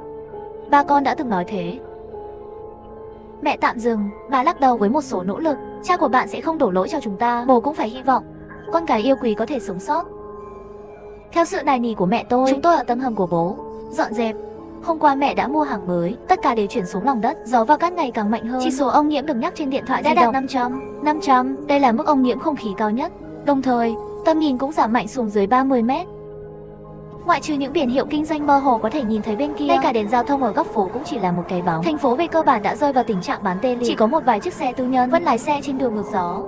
S2: Ba con đã từng nói thế. Mẹ tạm dừng, bà lắc đầu với một số nỗ lực. Cha của bạn sẽ không đổ lỗi cho chúng ta. Bố cũng phải hy vọng con cái yêu quý có thể sống sót. Theo sự nài nỉ của mẹ tôi, chúng tôi ở tầng hầm của bố dọn dẹp. Hôm qua mẹ đã mua hàng mới, tất cả đều chuyển xuống lòng đất. Gió và cát ngày càng mạnh hơn. Chỉ số ô nhiễm được nhắc trên điện thoại đã đạt 500. Đây là mức ô nhiễm không khí cao nhất. Đồng thời, tầm nhìn cũng giảm mạnh xuống dưới 30 mét. Ngoại trừ những biển hiệu kinh doanh mơ hồ có thể nhìn thấy bên kia, ngay cả đèn giao thông ở góc phố cũng chỉ là một cái bóng. Thành phố về cơ bản đã rơi vào tình trạng bán tê liệt. Chỉ có một vài chiếc xe tư nhân vẫn lái xe trên đường ngược gió.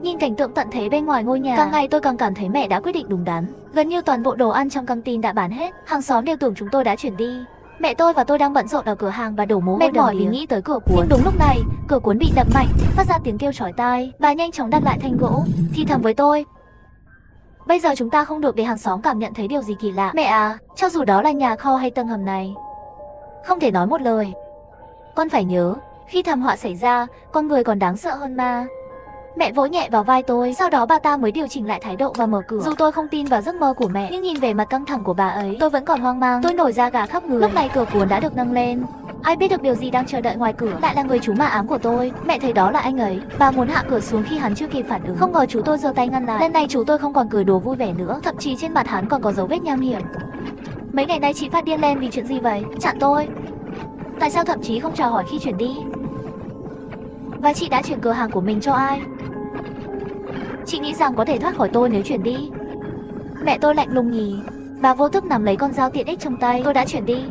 S2: Nhìn cảnh tượng tận thế bên ngoài ngôi nhà, càng ngày tôi càng cảm thấy mẹ đã quyết định đúng đắn. Gần như toàn bộ đồ ăn trong căng tin đã bán hết. Hàng xóm đều tưởng chúng tôi đã chuyển đi. Mẹ tôi và tôi đang bận rộn ở cửa hàng và đổ mồ hôi mệt mỏi vì nghĩ tới cửa cuốn. Nhưng đúng lúc này, cửa cuốn bị đập mạnh, phát ra tiếng kêu chói tai. Bà nhanh chóng đặt lại thanh gỗ, thì thầm với tôi: bây giờ chúng ta không được để hàng xóm cảm nhận thấy điều gì kỳ lạ. Mẹ à, cho dù đó là nhà kho hay tầng hầm này, không thể nói một lời. Con phải nhớ, khi thảm họa xảy ra, con người còn đáng sợ hơn ma. Mẹ vỗ nhẹ vào vai tôi, sau đó bà ta mới điều chỉnh lại thái độ và mở cửa. Dù tôi không tin vào giấc mơ của mẹ, nhưng nhìn về mặt căng thẳng của bà ấy, tôi vẫn còn hoang mang. Tôi nổi da gà khắp người. Lúc này cửa cuốn đã được nâng lên. Ai biết được điều gì đang chờ đợi ngoài cửa lại là người chú ma ám của tôi. Mẹ thấy đó là anh ấy. Bà muốn hạ cửa xuống khi hắn chưa kịp phản ứng. Không ngờ chú tôi giơ tay ngăn lại. Lần này chú tôi không còn cười đùa vui vẻ nữa, thậm chí trên mặt hắn còn có dấu vết nham hiểm. Mấy ngày nay chị phát điên lên vì chuyện gì vậy? Chặn tôi. Tại sao thậm chí không chào hỏi khi chuyển đi? Và chị đã chuyển cửa hàng của mình cho ai? Chị nghĩ rằng có thể thoát khỏi tôi nếu chuyển đi. Mẹ tôi lạnh lùng nhì. Bà vô thức nắm lấy con dao tiện ích trong tay. Tôi đã chuyển đi,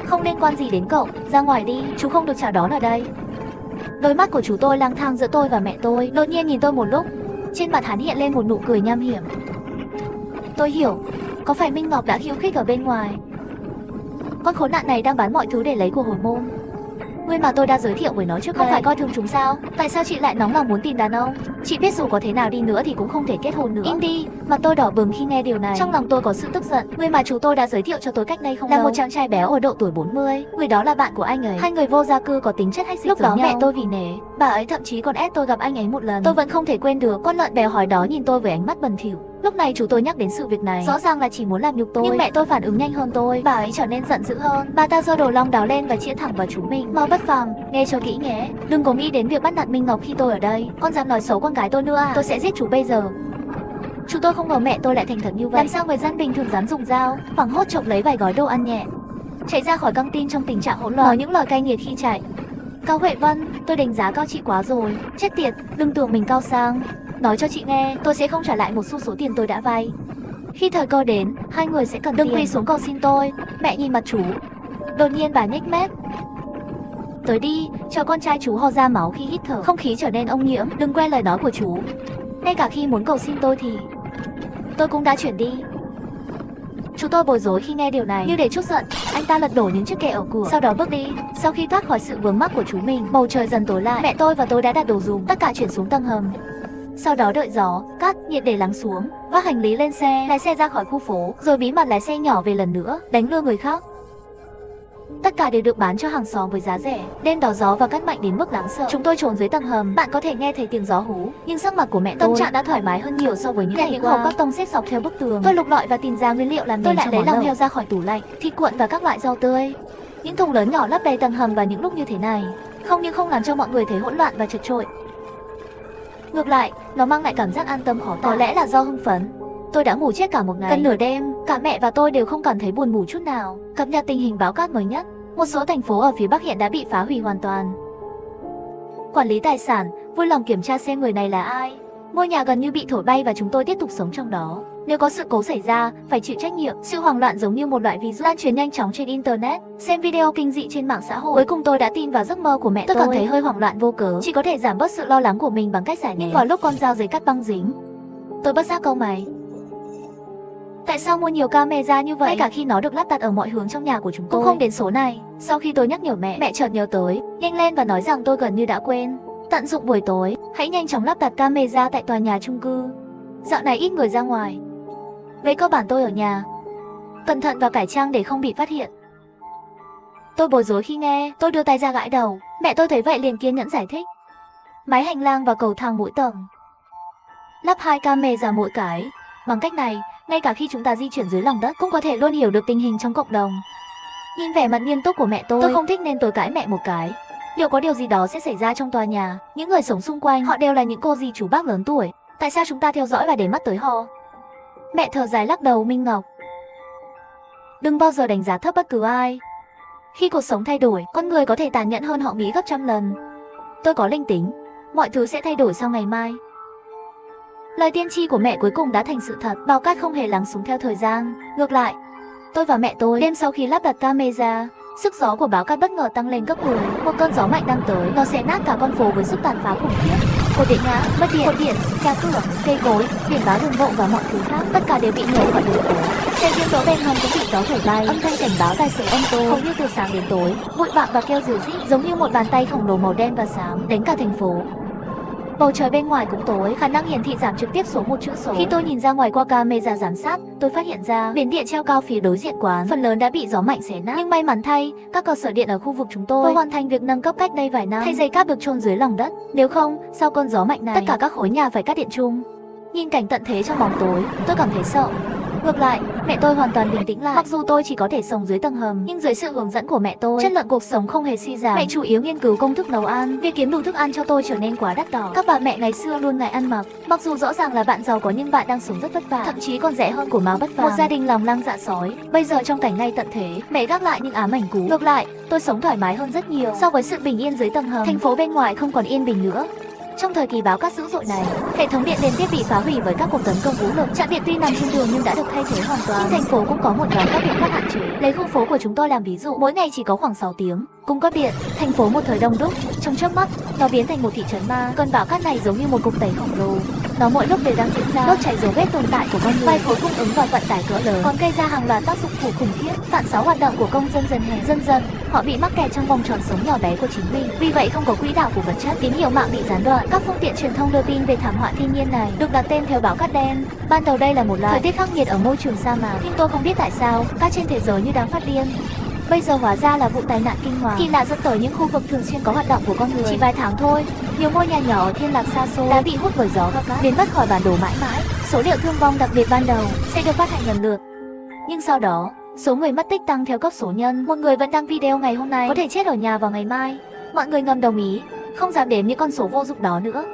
S2: không liên quan gì đến cậu. Ra ngoài đi, chú không được chào đón ở đây. Đôi mắt của chú tôi lang thang giữa tôi và mẹ tôi, đột nhiên nhìn tôi một lúc. Trên mặt hắn hiện lên một nụ cười nham hiểm. Tôi hiểu, có phải Minh Ngọc đã khiêu khích ở bên ngoài? Con khốn nạn này đang bán mọi thứ để lấy của hồi môn. Người mà tôi đã giới thiệu với nó trước không phải coi thường chúng sao? Tại sao chị lại nóng lòng muốn tìm đàn ông? Chị biết dù có thế nào đi nữa thì cũng không thể kết hôn nữa. Im đi, mặt tôi đỏ bừng khi nghe điều này. Trong lòng tôi có sự tức giận. Người mà chú tôi đã giới thiệu cho tôi cách đây không lâu là một chàng trai béo ở độ tuổi 40. Người đó là bạn của anh ấy. Hai người vô gia cư có tính chất hách dịch. Lúc đó mẹ tôi vì nể, bà ấy thậm chí còn ép tôi gặp anh ấy một lần. Tôi vẫn không thể quên được. Con lợn béo hói đó nhìn tôi với ánh mắt bẩn thỉu. Lúc này chú tôi nhắc đến sự việc này, rõ ràng là chỉ muốn làm nhục tôi. Nhưng mẹ tôi phản ứng nhanh hơn tôi, bà ấy trở nên giận dữ hơn. Bà ta giơ đồ long đào lên và chĩa thẳng vào chú mình. Mau Bất Phàm, nghe cho kỹ nhé, đừng có nghĩ đến việc bắt nạt Minh Ngọc khi tôi ở đây. Con dám nói xấu con gái tôi nữa à? Tôi sẽ giết chú bây giờ. Chú tôi không ngờ mẹ tôi lại thành thật như vậy. Làm sao người dân bình thường dám dùng dao? Hoảng hốt trộm lấy vài gói đồ ăn nhẹ, chạy ra khỏi căng tin trong tình trạng hỗn loạn, nói những lời cay nghiệt khi chạy. Cao Huệ Vân, tôi đánh giá cao chị quá rồi. Chết tiệt, đừng tưởng mình cao sang. Nói cho chị nghe, tôi sẽ không trả lại một xu số tiền tôi đã vay. Khi thời cơ đến, hai người sẽ cần đừng quỳ xuống cầu xin tôi. Mẹ nhìn mặt chú. Đột nhiên bà nhếch mép. Tới đi, cho con trai chú ho ra máu khi hít thở. Không khí trở nên ô nhiễm. Đừng quên lời nói của chú. Ngay cả khi muốn cầu xin tôi thì tôi cũng đã chuyển đi. Chú tôi bối rối khi nghe điều này. Như để trút giận, anh ta lật đổ những chiếc kệ ở cửa, sau đó bước đi. Sau khi thoát khỏi sự vướng mắc của chú mình, bầu trời dần tối lại. Mẹ tôi và tôi đã đặt đồ dùng, tất cả chuyển xuống tầng hầm. Sau đó đợi gió, cát, nhiệt để lắng xuống, vác hành lý lên xe, lái xe ra khỏi khu phố, rồi bí mật lái xe nhỏ về lần nữa, đánh lừa người khác. Tất cả đều được bán cho hàng xóm với giá rẻ. Đêm đó gió và cát mạnh đến mức đáng sợ. Chúng tôi trốn dưới tầng hầm, bạn có thể nghe thấy tiếng gió hú, nhưng sắc mặt của mẹ tôi, tâm trạng đã thoải mái hơn nhiều so với những ngày qua. Hộp các tông xếp dọc theo bức tường. Tôi lục lọi và tìm ra nguyên liệu làm nền. Tôi lại lấy lòng heo ra khỏi tủ lạnh, thịt cuộn và các loại rau tươi. Những thùng lớn nhỏ lấp đầy tầng hầm và những lúc như thế này, không những không làm cho mọi người thấy hỗn loạn và chật chội, ngược lại, nó mang lại cảm giác an tâm khó tả. Có lẽ là do hưng phấn. Tôi đã ngủ chết cả một ngày. Gần nửa đêm, cả mẹ và tôi đều không cảm thấy buồn ngủ chút nào. Cập nhật tình hình báo cát mới nhất. Một số thành phố ở phía Bắc hiện đã bị phá hủy hoàn toàn. Quản lý tài sản, vui lòng kiểm tra xem người này là ai. Ngôi nhà gần như bị thổi bay và chúng tôi tiếp tục sống trong đó. Nếu có sự cố xảy ra, phải chịu trách nhiệm. Sự hoảng loạn giống như một loại virus lan truyền nhanh chóng trên internet. Xem video kinh dị trên mạng xã hội. Cuối cùng tôi đã tin vào giấc mơ của mẹ tôi. Tôi cảm thấy hơi hoảng loạn vô cớ. Chỉ có thể giảm bớt sự lo lắng của mình bằng cách giải nén. Nhưng vào lúc con dao giấy cắt băng dính, tôi bất giác cau mày. Tại sao mua nhiều camera như vậy? Ngay cả khi nó được lắp đặt ở mọi hướng trong nhà của chúng tôi cũng không đến số này. Sau khi tôi nhắc nhở mẹ chợt nhớ tới, nhanh lên và nói rằng tôi gần như đã quên. Tận dụng buổi tối, hãy nhanh chóng lắp đặt camera tại tòa nhà chung cư. Dạo này ít người ra ngoài. Về cơ bản tôi ở nhà, cẩn thận và cải trang để không bị phát hiện. Tôi bối rối khi nghe, tôi đưa tay ra gãi đầu. Mẹ tôi thấy vậy liền kiên nhẫn giải thích. Mái hành lang và cầu thang mỗi tầng, lắp 2 camera mỗi cái. Bằng cách này, ngay cả khi chúng ta di chuyển dưới lòng đất cũng có thể luôn hiểu được tình hình trong cộng đồng. Nhìn vẻ mặt nghiêm túc của mẹ tôi không thích nên tôi cãi mẹ một cái. Liệu có điều gì đó sẽ xảy ra trong tòa nhà? Những người sống xung quanh, họ đều là những cô dì chú bác lớn tuổi. Tại sao chúng ta theo dõi và để mắt tới họ? Mẹ thở dài lắc đầu. Minh Ngọc, đừng bao giờ đánh giá thấp bất cứ ai. Khi cuộc sống thay đổi, con người có thể tàn nhẫn hơn họ nghĩ gấp trăm lần. Tôi có linh tính, mọi thứ sẽ thay đổi sau ngày mai. Lời tiên tri của mẹ cuối cùng đã thành sự thật. Bao cát không hề lắng xuống theo thời gian. Ngược lại, tôi và mẹ tôi, đêm sau khi lắp đặt camera, sức gió của báo cát bất ngờ tăng lên gấp 10. Một cơn gió mạnh đang tới, nó xé nát cả con phố với sức tàn phá khủng khiếp. Cột điện ngã, mất điện, nhà cửa, cây cối, biển báo đường bộ và mọi thứ khác, tất cả đều bị nhổ khỏi đường phố. Xe riêng đỗ bên hông cũng bị gió thổi bay. Âm thanh cảnh báo tài xế ô tô hầu như từ sáng đến tối, bụi bặm và kêu ríu rít, giống như một bàn tay khổng lồ màu đen và xám đánh cả thành phố. Bầu trời bên ngoài cũng tối, khả năng hiển thị giảm trực tiếp xuống một chữ số. Khi tôi nhìn ra ngoài qua camera giám sát, tôi phát hiện ra biển điện treo cao phía đối diện quán phần lớn đã bị gió mạnh xé nát. Nhưng may mắn thay, các cơ sở điện ở khu vực chúng tôi hoàn thành việc nâng cấp cách đây vài năm, thay dây cáp được chôn dưới lòng đất. Nếu không, sau cơn gió mạnh này, tất cả các khối nhà phải cắt điện chung. Nhìn cảnh tận thế trong bóng tối, tôi cảm thấy sợ. Ngược lại, mẹ tôi hoàn toàn bình tĩnh lại. Mặc dù tôi chỉ có thể sống dưới tầng hầm, nhưng dưới sự hướng dẫn của mẹ tôi, chất lượng cuộc sống không hề suy giảm. Mẹ chủ yếu nghiên cứu công thức nấu ăn. Việc kiếm đủ thức ăn cho tôi trở nên quá đắt đỏ. Các bà mẹ ngày xưa luôn ngại ăn mặc. Mặc dù rõ ràng là bạn giàu có nhưng bạn đang sống rất vất vả, thậm chí còn rẻ hơn của Mao Bất Phàm. Một gia đình lòng lang dạ sói. Bây giờ trong cảnh ngay tận thế, mẹ gác lại những ám ảnh cũ. Ngược lại, tôi sống thoải mái hơn rất nhiều so với sự bình yên dưới tầng hầm. Thành phố bên ngoài không còn yên bình nữa. Trong thời kỳ báo cát dữ dội này, hệ thống điện liên tiếp bị phá hủy với các cuộc tấn công vũ lực. Trạm điện tuy nằm trên đường nhưng đã được thay thế hoàn toàn. Nhưng thành phố cũng có một nhóm các biện pháp hạn chế. Lấy khu phố của chúng tôi làm ví dụ, mỗi ngày chỉ có khoảng 6 tiếng cung cấp điện. Thành phố một thời đông đúc, trong chớp mắt nó biến thành một thị trấn ma. Cơn bão cát này giống như một cục tẩy khổng lồ. Nó mỗi lúc đều đang diễn ra, đốt cháy dấu vết tồn tại của con người, vai khối cung ứng và vận tải cỡ lớn, còn gây ra hàng loạt tác dụng phụ khủng khiếp. Phản xáo hoạt động của công dân dần hẹp, dần dần họ bị mắc kẹt trong vòng tròn sống nhỏ bé của chính mình. Vì vậy không có quỹ đạo của vật chất, tín hiệu mạng bị gián đoạn. Các phương tiện truyền thông đưa tin về thảm họa thiên nhiên này được đặt tên theo bão cát đen. Ban đầu đây là một loại thời tiết khắc nghiệt ở môi trường sa mạc, nhưng tôi không biết tại sao cát trên thế giới như đang phát điên. Bây giờ hóa ra là vụ tai nạn kinh hoàng kỳ lạ dẫn tới những khu vực thường xuyên có hoạt động của con người. Chỉ vài tháng thôi, nhiều ngôi nhà nhỏ ở thiên lạc xa xôi đã bị hút bởi gió và cát, biến mất khỏi bản đồ mãi mãi. Số liệu thương vong đặc biệt ban đầu sẽ được phát hành lần lượt, nhưng sau đó số người mất tích tăng theo cấp số nhân. Một người vẫn đăng video ngày hôm nay có thể chết ở nhà vào ngày mai. Mọi người ngầm đồng ý, không dám đếm những con số vô dụng đó nữa.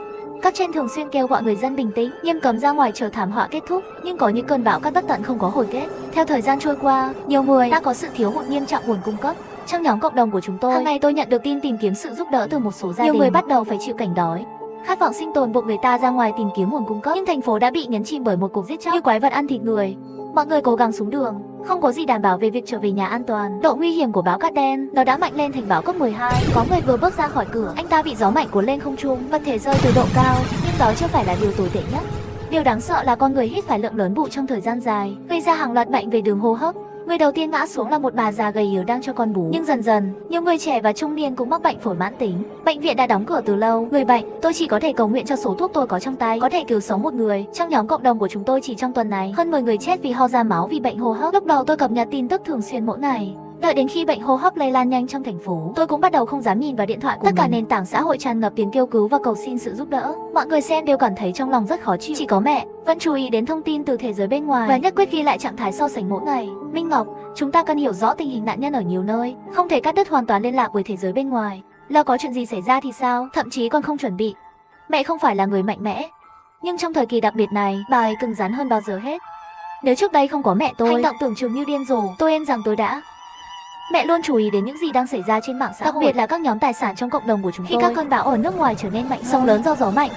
S2: Các trên thường xuyên kêu gọi người dân bình tĩnh, nghiêm cấm ra ngoài chờ thảm họa kết thúc, nhưng có những cơn bão cát bất tận không có hồi kết. Theo thời gian trôi qua, nhiều người đã có sự thiếu hụt nghiêm trọng nguồn cung cấp. Trong nhóm cộng đồng của chúng tôi, hàng ngày tôi nhận được tin tìm kiếm sự giúp đỡ từ một số gia đình. Nhiều người bắt đầu phải chịu cảnh đói. Khát vọng sinh tồn buộc người ta ra ngoài tìm kiếm nguồn cung cấp, nhưng thành phố đã bị nhấn chìm bởi một cuộc giết chóc như quái vật ăn thịt người. Mọi người cố gắng xuống đường, không có gì đảm bảo về việc trở về nhà an toàn. Độ nguy hiểm của bão cát đen, nó đã mạnh lên thành bão cấp 12. Có người vừa bước ra khỏi cửa, anh ta bị gió mạnh cuốn lên không trung, vật thể rơi từ độ cao, nhưng đó chưa phải là điều tồi tệ nhất. Điều đáng sợ là con người hít phải lượng lớn bụi trong thời gian dài, gây ra hàng loạt bệnh về đường hô hấp. Người đầu tiên ngã xuống là một bà già gầy yếu đang cho con bú, nhưng dần dần, nhiều người trẻ và trung niên cũng mắc bệnh phổi mãn tính. Bệnh viện đã đóng cửa từ lâu. Người bệnh, tôi chỉ có thể cầu nguyện cho số thuốc tôi có trong tay có thể cứu sống một người. Trong nhóm cộng đồng của chúng tôi chỉ trong tuần này, hơn 10 người chết vì ho ra máu vì bệnh hô hấp. Lúc đầu tôi cập nhật tin tức thường xuyên mỗi ngày. Đợi đến khi bệnh hô hấp lây lan nhanh trong thành phố, tôi cũng bắt đầu không dám nhìn vào điện thoại của mình. Tất cả nền tảng xã hội tràn ngập tiếng kêu cứu và cầu xin sự giúp đỡ. Mọi người xem đều cảm thấy trong lòng rất khó chịu. Chỉ có mẹ vẫn chú ý đến thông tin từ thế giới bên ngoài và nhất quyết ghi lại trạng thái so sánh mỗi ngày. Minh Ngọc, chúng ta cần hiểu rõ tình hình nạn nhân ở nhiều nơi, không thể cắt đứt hoàn toàn liên lạc với thế giới bên ngoài. Lỡ có chuyện gì xảy ra thì sao? Thậm chí còn không chuẩn bị. Mẹ không phải là người mạnh mẽ, nhưng trong thời kỳ đặc biệt này, bà ấy cứng rắn hơn bao giờ hết. Nếu trước đây không có mẹ tôi, hành động tưởng chừng như điên rồ, tôi êm rằng tôi đã. Mẹ luôn chú ý đến những gì đang xảy ra trên mạng xã hội, đặc biệt là các nhóm tài sản trong cộng đồng của chúng tôi. Khi các cơn bão ở nước ngoài trở nên mạnh, sóng lớn do gió mạnh,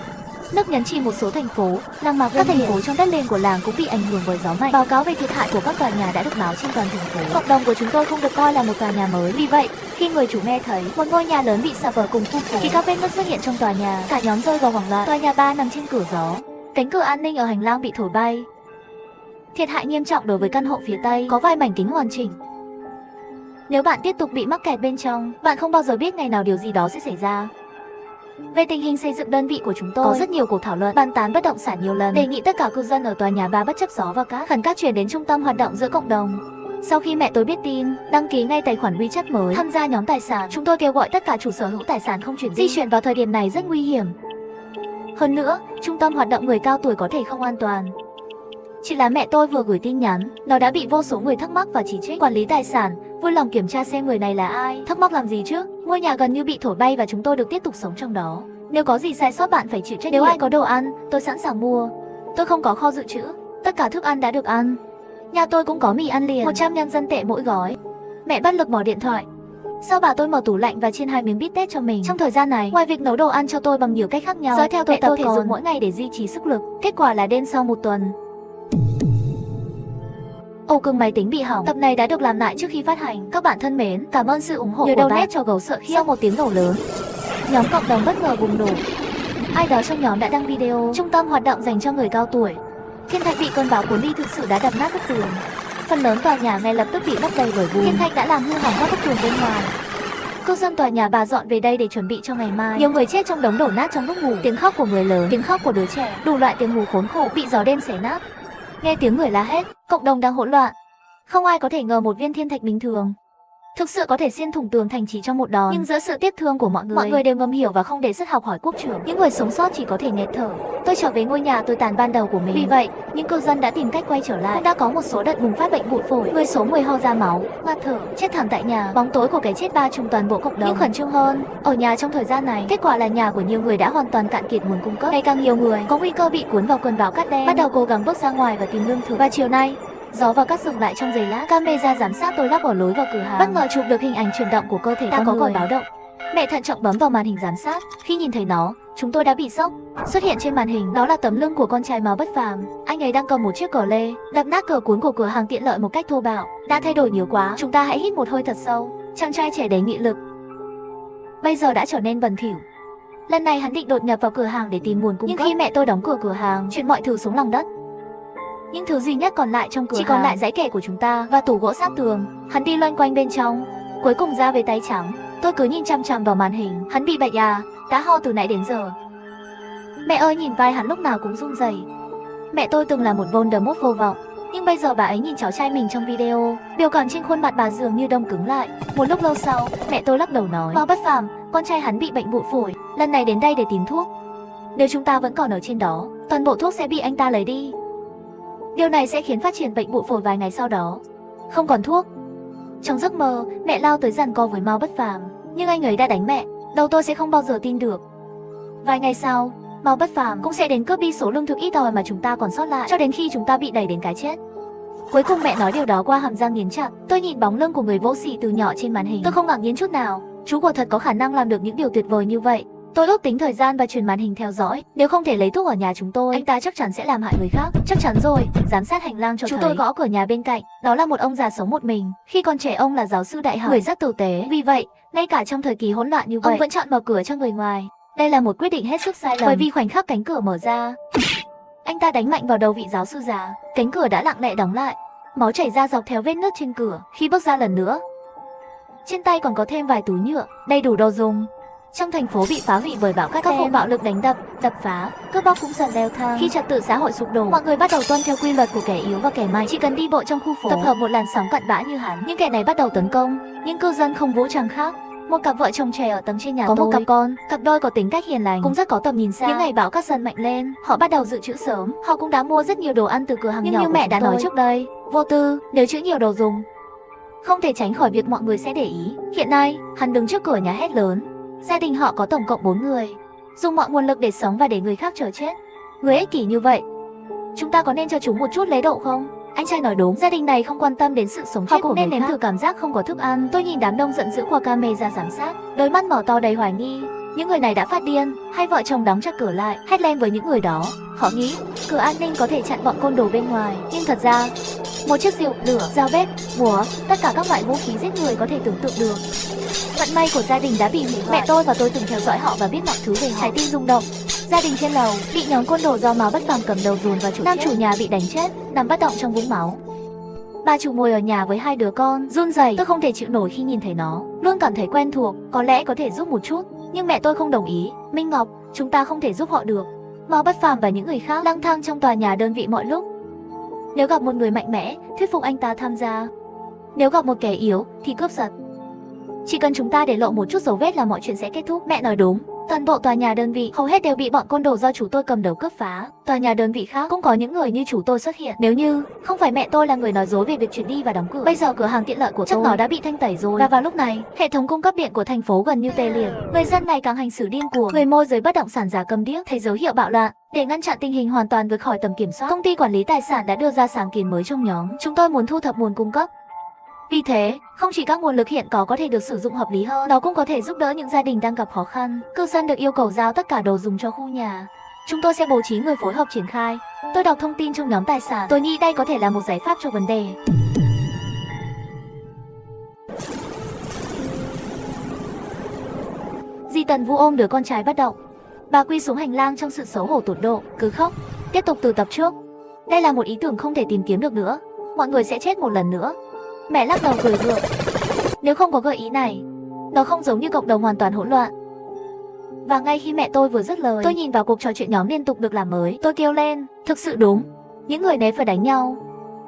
S2: nước nhấn chìm một số thành phố, làng mạc, các thành phố trong đất liền của làng cũng bị ảnh hưởng bởi gió mạnh. Báo cáo về thiệt hại của các tòa nhà đã được báo trên toàn thành phố. Cộng đồng của chúng tôi không được coi là một tòa nhà mới, vì vậy khi người chủ nghe thấy một ngôi nhà lớn bị sập ở cùng khu phố, khi các vết nứt xuất hiện trong tòa nhà, cả nhóm rơi vào hoảng loạn. Tòa nhà 3 nằm trên cửa gió, cánh cửa an ninh ở hành lang bị thổi bay. Thiệt hại nghiêm trọng đối với căn hộ phía tây, có vài mảnh kính hoàn chỉnh. Nếu bạn tiếp tục bị mắc kẹt bên trong, bạn không bao giờ biết ngày nào điều gì đó sẽ xảy ra. Về tình hình xây dựng đơn vị của chúng tôi, có rất nhiều cuộc thảo luận, bàn tán bất động sản nhiều lần, đề nghị tất cả cư dân ở tòa nhà 3 bất chấp gió và cát, khẩn cấp chuyển đến trung tâm hoạt động giữa cộng đồng. Sau khi mẹ tôi biết tin, đăng ký ngay tài khoản WeChat mới, tham gia nhóm tài sản. Chúng tôi kêu gọi tất cả chủ sở hữu tài sản không chuyển di chuyển vào thời điểm này rất nguy hiểm. Hơn nữa, trung tâm hoạt động người cao tuổi có thể không an toàn. Chỉ là mẹ tôi vừa gửi tin nhắn, nó đã bị vô số người thắc mắc và chỉ trích. Quản lý tài sản vui lòng kiểm tra xem người này là ai. Thắc mắc làm gì chứ? Ngôi nhà gần như bị thổi bay và chúng tôi được tiếp tục sống trong đó. Nếu có gì sai sót bạn phải chịu trách nhiệm. Nếu ai có đồ ăn, tôi sẵn sàng mua. Tôi không có kho dự trữ, tất cả thức ăn đã được ăn. Nhà tôi cũng có mì ăn liền, 100 nhân dân tệ mỗi gói. Mẹ bất lực bỏ điện thoại. Sau bà tôi mở tủ lạnh và chiên 2 miếng bít tết cho mình. Trong thời gian này, ngoài việc nấu đồ ăn cho tôi bằng nhiều cách khác nhau, dõi theo tôi tập thể dục mỗi ngày để duy trì sức lực. Kết quả là đến sau một tuần, ổ cứng máy tính bị hỏng. Tập này đã được làm lại trước khi phát hành. Các bạn thân mến, cảm ơn sự ủng hộ của donate cho gấu sợ khiếp. Sau một tiếng nổ lớn, nhóm cộng đồng bất ngờ bùng nổ. Ai đó trong nhóm đã đăng video trung tâm hoạt động dành cho người cao tuổi. Thiên thạch bị cơn bão cuốn đi thực sự đã đập nát bức tường. Phần lớn tòa nhà ngay lập tức bị lấp đầy bởi bùn. Thiên thạch đã làm hư hỏng các bức tường bên ngoài. Cư dân tòa nhà bà dọn về đây để chuẩn bị cho ngày mai. Nhiều người chết trong đống đổ nát trong lúc ngủ. Tiếng khóc của người lớn, tiếng khóc của đứa trẻ, đủ loại tiếng hú khốn khổ bị gió đêm xé nát. Nghe tiếng người la hét, cộng đồng đang hỗn loạn. Không ai có thể ngờ một viên thiên thạch bình thường thực sự có thể xuyên thủng tường thành chỉ trong một đòn. Nhưng giữa sự tiếc thương của mọi người đều ngầm hiểu và không đề xuất học hỏi quốc trưởng. Những người sống sót chỉ có thể nghẹt thở. Tôi trở về ngôi nhà tồi tàn ban đầu của mình. Vì vậy, những cư dân đã tìm cách quay trở lại. Cũng đã có một số đợt bùng phát bệnh bụi phổi, người số 10 ho ra máu, ngạt thở, chết thảm tại nhà. Bóng tối của cái chết bao trùm toàn bộ cộng đồng. Nhưng khẩn trương hơn, ở nhà trong thời gian này, kết quả là nhà của nhiều người đã hoàn toàn cạn kiệt nguồn cung cấp. Ngày càng nhiều người có nguy cơ bị cuốn vào cơn bão cát đen, bắt đầu cố gắng bước ra ngoài và tìm lương thực. Và chiều nay, gió và cát dừng lại trong giây lát. Camera giám sát tôi lắp ở lối vào cửa hàng bất ngờ chụp được hình ảnh chuyển động của cơ thể con người. Đã có còi báo động. Mẹ thận trọng bấm vào màn hình giám sát. Khi nhìn thấy nó, chúng tôi đã bị sốc. Xuất hiện trên màn hình, đó là tấm lưng của con trai Mao Bất Phàm. Anh ấy đang cầm một chiếc cờ lê, đập nát cờ cuốn của cửa hàng tiện lợi một cách thô bạo. Đã thay đổi nhiều quá, chúng ta hãy hít một hơi thật sâu. Chàng trai trẻ đầy nghị lực bây giờ đã trở nên bẩn thỉu. Lần này hắn định đột nhập vào cửa hàng để tìm nguồn cung cấp. Nhưng khi mẹ tôi đóng cửa cửa hàng, chuyển mọi thứ xuống lòng đất. Những thứ duy nhất còn lại trong cửa hàng chỉ còn lại giấy kẻ của chúng ta và tủ gỗ sát tường. Hắn đi loanh quanh bên trong, cuối cùng ra về tay trắng. Tôi cứ nhìn chăm chăm vào màn hình. Hắn bị bệnh à? Đã ho từ nãy đến giờ. Mẹ ơi, nhìn vai hắn lúc nào cũng run rẩy. Mẹ tôi từng là một Voldemort vô vọng, nhưng bây giờ bà ấy nhìn cháu trai mình trong video, biểu cảm trên khuôn mặt bà dường như đông cứng lại. Một lúc lâu sau, mẹ tôi lắc đầu nói: Mao Bất Phàm, con trai hắn bị bệnh bụi phổi, lần này đến đây để tìm thuốc. Nếu chúng ta vẫn còn ở trên đó, toàn bộ thuốc sẽ bị anh ta lấy đi. Điều này sẽ khiến phát triển bệnh bụi phổi vài ngày sau đó không còn thuốc. Trong giấc mơ, mẹ lao tới giằng co với Mao Bất Phàm, nhưng anh ấy đã đánh mẹ. Đầu tôi sẽ không bao giờ tin được. Vài ngày sau, Mao Bất Phàm cũng sẽ đến cướp đi số lương thực ít ỏi mà chúng ta còn sót lại, cho đến khi chúng ta bị đẩy đến cái chết. Cuối cùng mẹ nói điều đó qua hàm răng nghiến chặt. Tôi nhìn bóng lưng của người vô sỉ từ nhỏ trên màn hình, tôi không ngạc nhiên chút nào. Chú quả thật có khả năng làm được những điều tuyệt vời như vậy. Tôi ước tính thời gian và chuyển màn hình theo dõi. Nếu không thể lấy thuốc ở nhà chúng tôi, anh ta chắc chắn sẽ làm hại người khác. Chắc chắn rồi. Giám sát hành lang cho thấy. Chúng tôi gõ cửa nhà bên cạnh. Đó là một ông già sống một mình. Khi còn trẻ ông là giáo sư đại học, người rất tử tế. Vì vậy, ngay cả trong thời kỳ hỗn loạn như vậy, ông vẫn chọn mở cửa cho người ngoài. Đây là một quyết định hết sức sai lầm, bởi vì khoảnh khắc cánh cửa mở ra, anh ta đánh mạnh vào đầu vị giáo sư già. Cánh cửa đã lặng lẽ đóng lại. Máu chảy ra dọc theo vết nứt trên cửa. Khi bước ra lần nữa, trên tay còn có thêm vài túi nhựa, đầy đủ đồ dùng. Trong thành phố bị phá hủy bởi bão cát đen, các vụ bạo lực đánh đập, đập phá, cướp bóc cũng dần leo thang. Khi trật tự xã hội sụp đổ, mọi người bắt đầu tuân theo quy luật của kẻ yếu và kẻ mạnh. Chỉ cần đi bộ trong khu phố, tập hợp một làn sóng cặn bã như hắn, những kẻ này bắt đầu tấn công những cư dân không vũ trang khác. Một cặp vợ chồng trẻ ở tầng trên nhà có một cặp con, cặp đôi có tính cách hiền lành, cũng rất có tầm nhìn xa. Những ngày bão cát dần mạnh lên, họ bắt đầu dự trữ sớm. Họ cũng đã mua rất nhiều đồ ăn từ cửa hàng nhỏ. Nhưng như mẹ đã nói trước đây, vô tư nếu trữ nhiều đồ dùng, không thể tránh khỏi việc mọi người sẽ để ý. Hiện nay, hắn đứng trước cửa nhà hét lớn. Gia đình họ có tổng cộng 4 người, dùng mọi nguồn lực để sống và để người khác chờ chết. Người ích kỷ như vậy, chúng ta có nên cho chúng một chút lễ độ không? Anh trai nói đúng, gia đình này không quan tâm đến sự sống chết của người khác. Họ cũng nên nếm thử cảm giác không có thức ăn. Tôi nhìn đám đông giận dữ qua camera giám sát, đôi mắt mở to đầy hoài nghi. Những người này đã phát điên. Hai vợ chồng đóng chặt cửa lại, hét lên với những người đó. Họ nghĩ cửa an ninh có thể chặn bọn côn đồ bên ngoài, nhưng thật ra một chiếc rìu, lửa, dao bếp, búa, tất cả các loại vũ khí giết người có thể tưởng tượng được. Vận may của gia đình đã bị hủy hoại. Mẹ tôi và tôi từng theo dõi họ và biết mọi thứ về họ. Trái tim rung động. Gia đình trên lầu bị nhóm côn đồ do Mao Bất Phàm cầm đầu dồn vào chỗ nam chủ nhà bị đánh chết, nằm bất động trong vũng máu. Bà chủ ngồi ở nhà với hai đứa con, run rẩy. Tôi không thể chịu nổi khi nhìn thấy nó, luôn cảm thấy quen thuộc, có lẽ có thể giúp một chút, nhưng mẹ tôi không đồng ý. Minh Ngọc, chúng ta không thể giúp họ được. Mao Bất Phàm và những người khác lang thang trong tòa nhà đơn vị mọi lúc. Nếu gặp một người mạnh mẽ, thuyết phục anh ta tham gia. Nếu gặp một kẻ yếu thì cướp giật. Chỉ cần chúng ta để lộ một chút dấu vết là mọi chuyện sẽ kết thúc. Mẹ nói đúng. Toàn bộ tòa nhà đơn vị hầu hết đều bị bọn côn đồ do chủ tôi cầm đầu cướp phá. Tòa nhà đơn vị khác cũng có những người như chủ tôi xuất hiện. Nếu như không phải mẹ tôi là người nói dối về việc chuyển đi và đóng cửa, bây giờ cửa hàng tiện lợi của chắc nó đã bị thanh tẩy rồi. Và vào lúc này, hệ thống cung cấp điện của thành phố gần như tê liệt. Người dân ngày càng hành xử điên cuồng. Người môi giới bất động sản giả câm điếc thấy dấu hiệu bạo loạn. Để ngăn chặn tình hình hoàn toàn vượt khỏi tầm kiểm soát, công ty quản lý tài sản đã đưa ra sáng kiến mới trong nhóm. Chúng tôi muốn thu thập nguồn cung cấp. Vì thế, không chỉ các nguồn lực hiện có thể được sử dụng hợp lý hơn, nó cũng có thể giúp đỡ những gia đình đang gặp khó khăn. Cư dân được yêu cầu giao tất cả đồ dùng cho khu nhà. Chúng tôi sẽ bố trí người phối hợp triển khai. Tôi đọc thông tin trong nhóm tài sản. Tôi nghĩ đây có thể là một giải pháp cho vấn đề. Di Tần Vũ ôm đứa con trai bất động. Bà quy xuống hành lang trong sự xấu hổ tột độ, cứ khóc. Tiếp tục từ tập trước. Đây là một ý tưởng không thể tìm kiếm được nữa. Mọi người sẽ chết một lần nữa. Mẹ lắc đầu cười gượng. Nếu không có gợi ý này, nó không giống như cộng đồng hoàn toàn hỗn loạn. Và ngay khi mẹ tôi vừa dứt lời, tôi nhìn vào cuộc trò chuyện nhóm liên tục được làm mới. Tôi kêu lên, thực sự đúng. Những người đấy phải đánh nhau.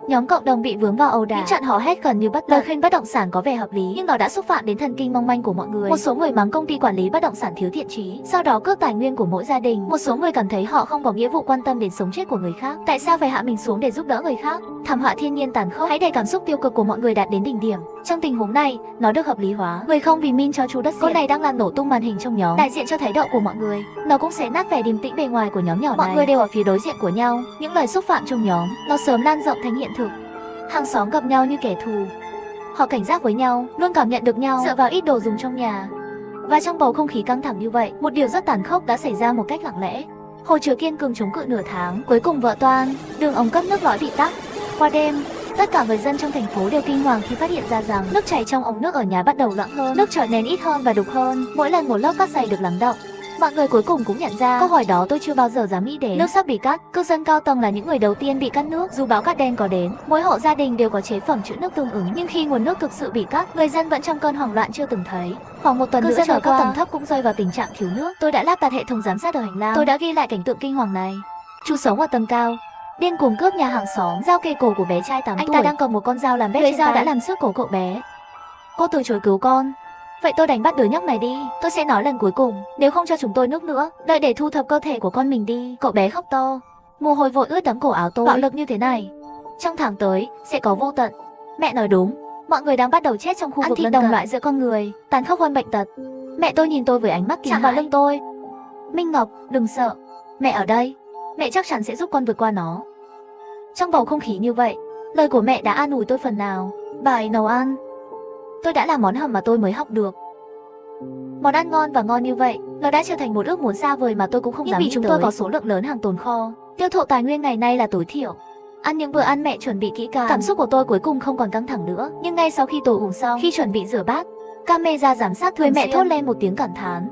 S2: Nhóm cộng đồng bị vướng vào ẩu đả. Những trận hò hét gần như bất tận. Lời khuyên bất động sản có vẻ hợp lý, nhưng nó đã xúc phạm đến thần kinh mong manh của mọi người. Một số người mắng công ty quản lý bất động sản thiếu thiện chí, sau đó cướp tài nguyên của mỗi gia đình. Một số người cảm thấy họ không có nghĩa vụ quan tâm đến sống chết của người khác. Tại sao phải hạ mình xuống để giúp đỡ người khác? Thảm họa thiên nhiên tàn khốc. Hãy để cảm xúc tiêu cực của mọi người đạt đến đỉnh điểm. Trong tình huống này, nó được hợp lý hóa. Người không vì min cho chú đất. Cô này đang làm nổ tung màn hình trong nhóm, đại diện cho thái độ của mọi người. Nó cũng sẽ nát vẻ điềm tĩnh bề ngoài của nhóm nhỏ này. Mọi người đều ở phía đối diện của nhau. Những lời xúc phạm trong nhóm, nó sớm lan rộng thành hiện thực. Hàng xóm gặp nhau như kẻ thù. Họ cảnh giác với nhau, luôn cảm nhận được nhau dựa vào ít đồ dùng trong nhà. Và trong bầu không khí căng thẳng như vậy, một điều rất tàn khốc đã xảy ra một cách lặng lẽ. Hồ chứa kiên cường chống cự nửa tháng, cuối cùng vỡ toang, đường ống cấp nước lõi bị tắc. Qua đêm, tất cả người dân trong thành phố đều kinh hoàng khi phát hiện ra rằng nước chảy trong ống nước ở nhà bắt đầu loãng hơn, nước trở nên ít hơn và đục hơn. Mỗi lần một lớp cát dày được lắng động, mọi người cuối cùng cũng nhận ra câu hỏi đó tôi chưa bao giờ dám nghĩ đến. Nước sắp bị cắt, cư dân cao tầng là những người đầu tiên bị cắt nước. Dù báo cát đen có đến, mỗi hộ gia đình đều có chế phẩm trữ nước tương ứng, nhưng khi nguồn nước thực sự bị cắt, người dân vẫn trong cơn hoảng loạn chưa từng thấy. Khoảng một tuần nữa trời cao tầng thấp cũng rơi vào tình trạng thiếu nước. Tôi đã lắp đặt hệ thống giám sát ở hành lang. Tôi đã ghi lại cảnh tượng kinh hoàng này. Chú sống ở tầng cao, điên cuồng cướp nhà hàng xóm, dao kề cổ của bé trai 8 tuổi. Anh ta đang cầm một con dao làm bếp, lưỡi dao đã làm xước cổ cậu bé. Cô từ chối cứu con. Vậy tôi đánh bắt đứa nhóc này đi. Tôi sẽ nói lần cuối cùng, nếu không cho chúng tôi nước nữa, đợi để thu thập cơ thể của con mình đi. Cậu bé khóc to, mồ hôi vội ướt đẫm cổ áo tôi. Bạo lực như thế này, trong tháng tới sẽ có vô tận. Mẹ nói đúng, mọi người đang bắt đầu chết trong khu vực lân cận. Đồng loại giữa con người, tàn khốc hơn bệnh tật. Mẹ tôi nhìn tôi với ánh mắt kinh hãi. Chạm vào lưng tôi. Minh Ngọc, đừng sợ, mẹ ở đây. Mẹ chắc chắn sẽ giúp con vượt qua nó. Trong bầu không khí như vậy, lời của mẹ đã an ủi tôi phần nào. Bà ấy nấu ăn. Tôi đã làm món hầm mà tôi mới học được. Món ăn ngon và ngon như vậy, nó đã trở thành một ước muốn xa vời mà tôi cũng không dám nghĩ tới. Chúng tôi có số lượng lớn hàng tồn kho, tiêu thụ tài nguyên ngày nay là tối thiểu. Ăn những bữa ăn mẹ chuẩn bị kỹ càng, cảm xúc của tôi cuối cùng không còn căng thẳng nữa. Nhưng ngay sau khi tôi uống xong, khi chuẩn bị rửa bát, camera giám sát thường mẹ thốt lên một tiếng cảm thán.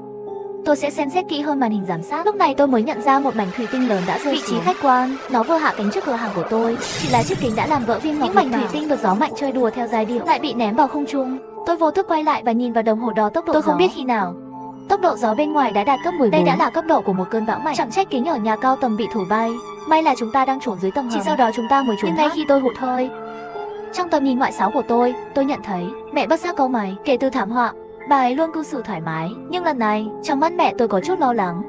S2: Tôi sẽ xem xét kỹ hơn màn hình giám sát. Lúc này tôi mới nhận ra một mảnh thủy tinh lớn đã rơi xuống. Vị trí khách quan, nó vừa hạ cánh trước cửa hàng của tôi. Chỉ là chiếc kính đã làm vỡ viên ngọc. Những mảnh thủy tinh được gió mạnh chơi đùa theo giai điệu lại bị ném vào không trung. Tôi vô thức quay lại và nhìn vào đồng hồ đo tốc độ. Tôi không biết khi nào tốc độ gió bên ngoài đã đạt cấp 14. Đây đã là cấp độ của một cơn bão mạnh. Chẳng trách kính ở nhà cao tầng bị thổi bay. May là chúng ta đang trốn dưới tầng hầm. Chỉ sau đó chúng ta mới trốn. Nhưng ngay khi tôi hụt hơi, trong tầm nhìn ngoại 6 của tôi nhận thấy mẹ bất giác cau mày. Kể từ thảm họa, bà ấy luôn cư xử thoải mái, nhưng lần này trong mắt mẹ tôi có chút lo lắng.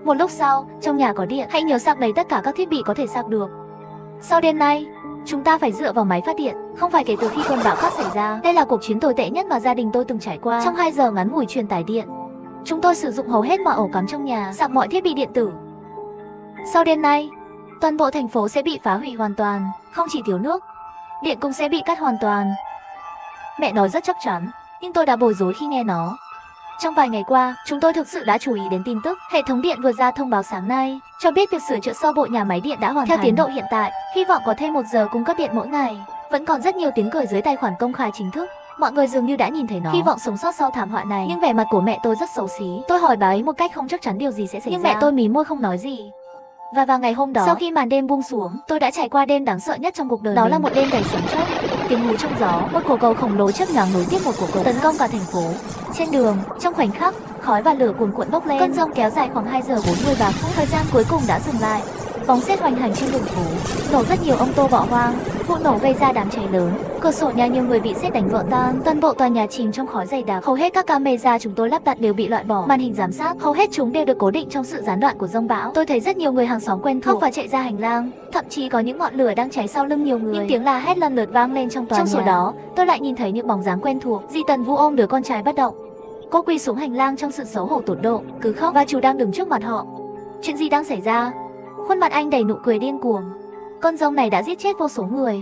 S2: Một lúc sau, trong nhà có điện, hãy nhớ sạc đầy tất cả các thiết bị có thể sạc được. Sau đêm nay, chúng ta phải dựa vào máy phát điện. Không phải kể từ khi cơn bão cát xảy ra, đây là cuộc chiến tồi tệ nhất mà gia đình tôi từng trải qua. Trong 2 giờ ngắn ngủi truyền tải điện, chúng tôi sử dụng hầu hết mọi ổ cắm trong nhà, sạc mọi thiết bị điện tử. Sau đêm nay, toàn bộ thành phố sẽ bị phá hủy hoàn toàn, không chỉ thiếu nước, điện cũng sẽ bị cắt hoàn toàn. Mẹ nói rất chắc chắn, nhưng tôi đã bối rối khi nghe nó. Trong vài ngày qua, chúng tôi thực sự đã chú ý đến tin tức. Hệ thống điện vừa ra thông báo sáng nay, cho biết việc sửa chữa sơ bộ nhà máy điện đã hoàn thành. Theo tiến độ hiện tại, hy vọng có thêm 1 giờ cung cấp điện mỗi ngày. Vẫn còn rất nhiều tiếng cười dưới tài khoản công khai chính thức. Mọi người dường như đã nhìn thấy nó, hy vọng sống sót sau thảm họa này. Nhưng vẻ mặt của mẹ tôi rất xấu xí. Tôi hỏi bà ấy một cách không chắc chắn điều gì sẽ xảy ra. Nhưng mẹ tôi mí môi không nói gì. Và vào ngày hôm đó, sau khi màn đêm buông xuống, tôi đã trải qua đêm đáng sợ nhất trong cuộc đời. Đó là một đêm đầy sấm chớp, tiếng hú trong gió, một quả cầu khổng lồ chớp nhoáng nối tiếp một quả cầu tấn công cả thành phố. Trên đường, trong khoảnh khắc, khói và lửa cuồn cuộn bốc lên. Cơn giông kéo dài khoảng 2 giờ 43 phút. Thời gian cuối cùng đã dừng lại. Bóng sét hoành hành trên đường phố, nổ rất nhiều ô tô bỏ hoang. Vụ nổ gây ra đám cháy lớn, cửa sổ nhà nhiều người bị sét đánh vỡ tan. Toàn bộ tòa nhà chìm trong khói dày đặc. Hầu hết các camera chúng tôi lắp đặt đều bị loại bỏ. Màn hình giám sát, hầu hết chúng đều được cố định trong sự gián đoạn của giông bão. Tôi thấy rất nhiều người hàng xóm quen thuộc và chạy ra hành lang. Thậm chí có những ngọn lửa đang cháy sau lưng nhiều người. Những tiếng la hét lần lượt vang lên trong tòa nhà. Trong số đó, tôi lại nhìn thấy những bóng dáng quen thuộc. Dì Tần Vũ ôm đứa con trai bất động. Cô quỳ xuống hành lang trong sự xấu hổ tột độ, cứ khóc, và chú đang đứng trước mặt họ. Chuyện gì đang xảy ra? Khuôn mặt anh đầy nụ cười điên cuồng. Cơn giông này đã giết chết vô số người,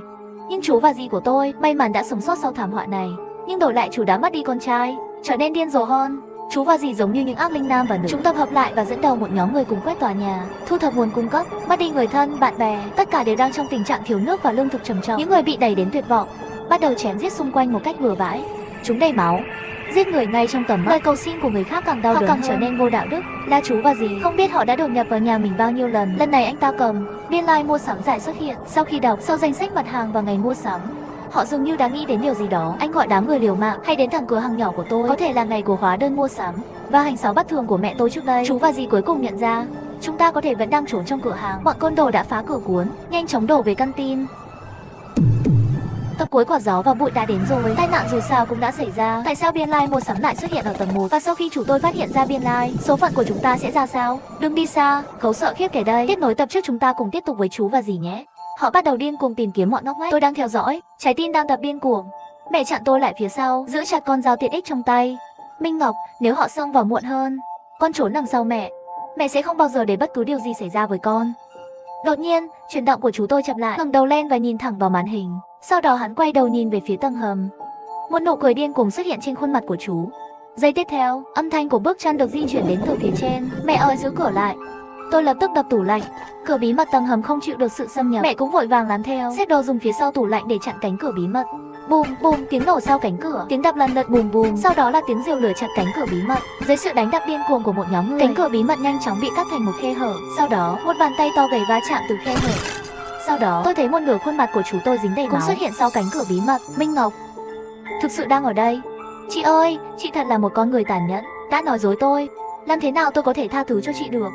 S2: nhưng chú và dì của tôi may mắn đã sống sót sau thảm họa này. Nhưng đổi lại chú đã mất đi con trai, trở nên điên rồ hơn. Chú và dì giống như những ác linh nam và nữ. Chúng tập hợp lại và dẫn đầu một nhóm người cùng quét tòa nhà, thu thập nguồn cung cấp, mất đi người thân, bạn bè. Tất cả đều đang trong tình trạng thiếu nước và lương thực trầm trọng. Những người bị đẩy đến tuyệt vọng bắt đầu chém giết xung quanh một cách bừa bãi. Chúng đầy máu, giết người ngay trong tầm mắt. Lời cầu xin của người khác càng đau đớn, họ càng trở nên vô đạo đức. Là chú và dì không biết họ đã đột nhập vào nhà mình bao nhiêu lần. Lần này anh ta cầm biên lai mua sắm giải xuất hiện. Sau khi đọc sau danh sách mặt hàng và ngày mua sắm, họ dường như đã nghĩ đến điều gì đó. Anh gọi đám người liều mạng hay đến thẳng cửa hàng nhỏ của tôi, có thể là ngày của hóa đơn mua sắm và hành sáu bất thường của mẹ tôi trước đây. Chú và dì cuối cùng nhận ra chúng ta có thể vẫn đang trốn trong cửa hàng. Bọn côn đồ đã phá cửa cuốn, nhanh chóng đổ về căn tin. Tập cuối quả gió và bụi đã đến rồi. Tai nạn dù sao cũng đã xảy ra. Tại sao biên lai mua sắm lại xuất hiện ở tầng 1? Và sau khi chủ tôi phát hiện ra biên lai, số phận của chúng ta sẽ ra sao? Đừng đi xa, Gấu sợ khiếp kể đây. Tiếp nối tập trước chúng ta cùng tiếp tục với chú và dì nhé. Họ bắt đầu điên cuồng tìm kiếm mọi ngóc ngách. Tôi đang theo dõi, trái tim đang đập điên cuồng. Mẹ chặn tôi lại phía sau, giữ chặt con dao tiện ích trong tay. Minh Ngọc, nếu họ xông vào muộn hơn, con trốn đằng sau mẹ. Mẹ sẽ không bao giờ để bất cứ điều gì xảy ra với con. Đột nhiên, chuyển động của chú tôi chậm lại, ngẩng đầu lên và nhìn thẳng vào màn hình. Sau đó hắn quay đầu nhìn về phía tầng hầm. Một nụ cười điên cuồng xuất hiện trên khuôn mặt của chú. Giây tiếp theo, âm thanh của bước chân được di chuyển đến từ phía trên. Mẹ ơi, giữ cửa lại. Tôi lập tức đập tủ lạnh. Cửa bí mật tầng hầm không chịu được sự xâm nhập. Mẹ cũng vội vàng làm theo, xếp đồ dùng phía sau tủ lạnh để chặn cánh cửa bí mật. Bùm bùm, tiếng nổ sau cánh cửa, tiếng đập lần lượt bùm bùm, sau đó là tiếng rìu lửa chặt cánh cửa bí mật. Dưới sự đánh đập điên cuồng của một nhóm người, cánh cửa bí mật nhanh chóng bị cắt thành một khe hở. Sau đó, một bàn tay to gầy va chạm từ khe hở. Sau đó, tôi thấy một nửa khuôn mặt của chú tôi dính đầy máu cũng xuất hiện sau cánh cửa bí mật. Minh Ngọc thực sự đang ở đây. Chị ơi, chị thật là một con người tàn nhẫn, đã nói dối tôi. Làm thế nào tôi có thể tha thứ cho chị được?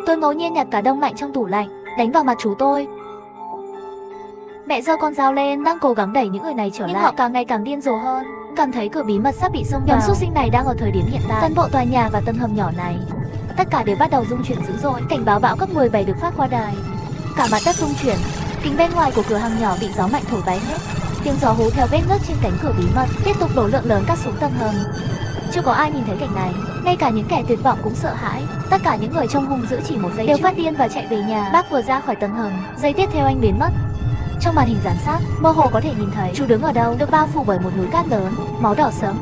S2: Tôi ngẫu nhiên nhặt cả đông lạnh trong tủ lạnh, đánh vào mặt chú tôi. Mẹ giơ con dao lên, đang cố gắng đẩy những người này trở lại. Nhưng họ càng ngày càng điên rồ hơn, cảm thấy cửa bí mật sắp bị xông vào. Nhóm súc sinh này đang ở thời điểm hiện tại. Toàn bộ tòa nhà và tầng hầm nhỏ này, tất cả đều bắt đầu rung chuyển dữ dội. Cảnh báo bão cấp 17 được phát qua đài. Cả mặt đất rung chuyển, kính bên ngoài của cửa hàng nhỏ bị gió mạnh thổi bay hết. Tiếng gió hú theo vết nứt trên cánh cửa bí mật, tiếp tục đổ lượng lớn cát xuống tầng hầm. Chưa có ai nhìn thấy cảnh này, ngay cả những kẻ tuyệt vọng cũng sợ hãi. Tất cả những người trông hung dữ chỉ một giây đều phát điên và chạy về nhà. Bác vừa ra khỏi tầng hầm, giây tiếp theo anh biến mất. Trong màn hình giám sát, mơ hồ có thể nhìn thấy chú đứng ở đâu, được bao phủ bởi một núi cát lớn, máu đỏ sẫm.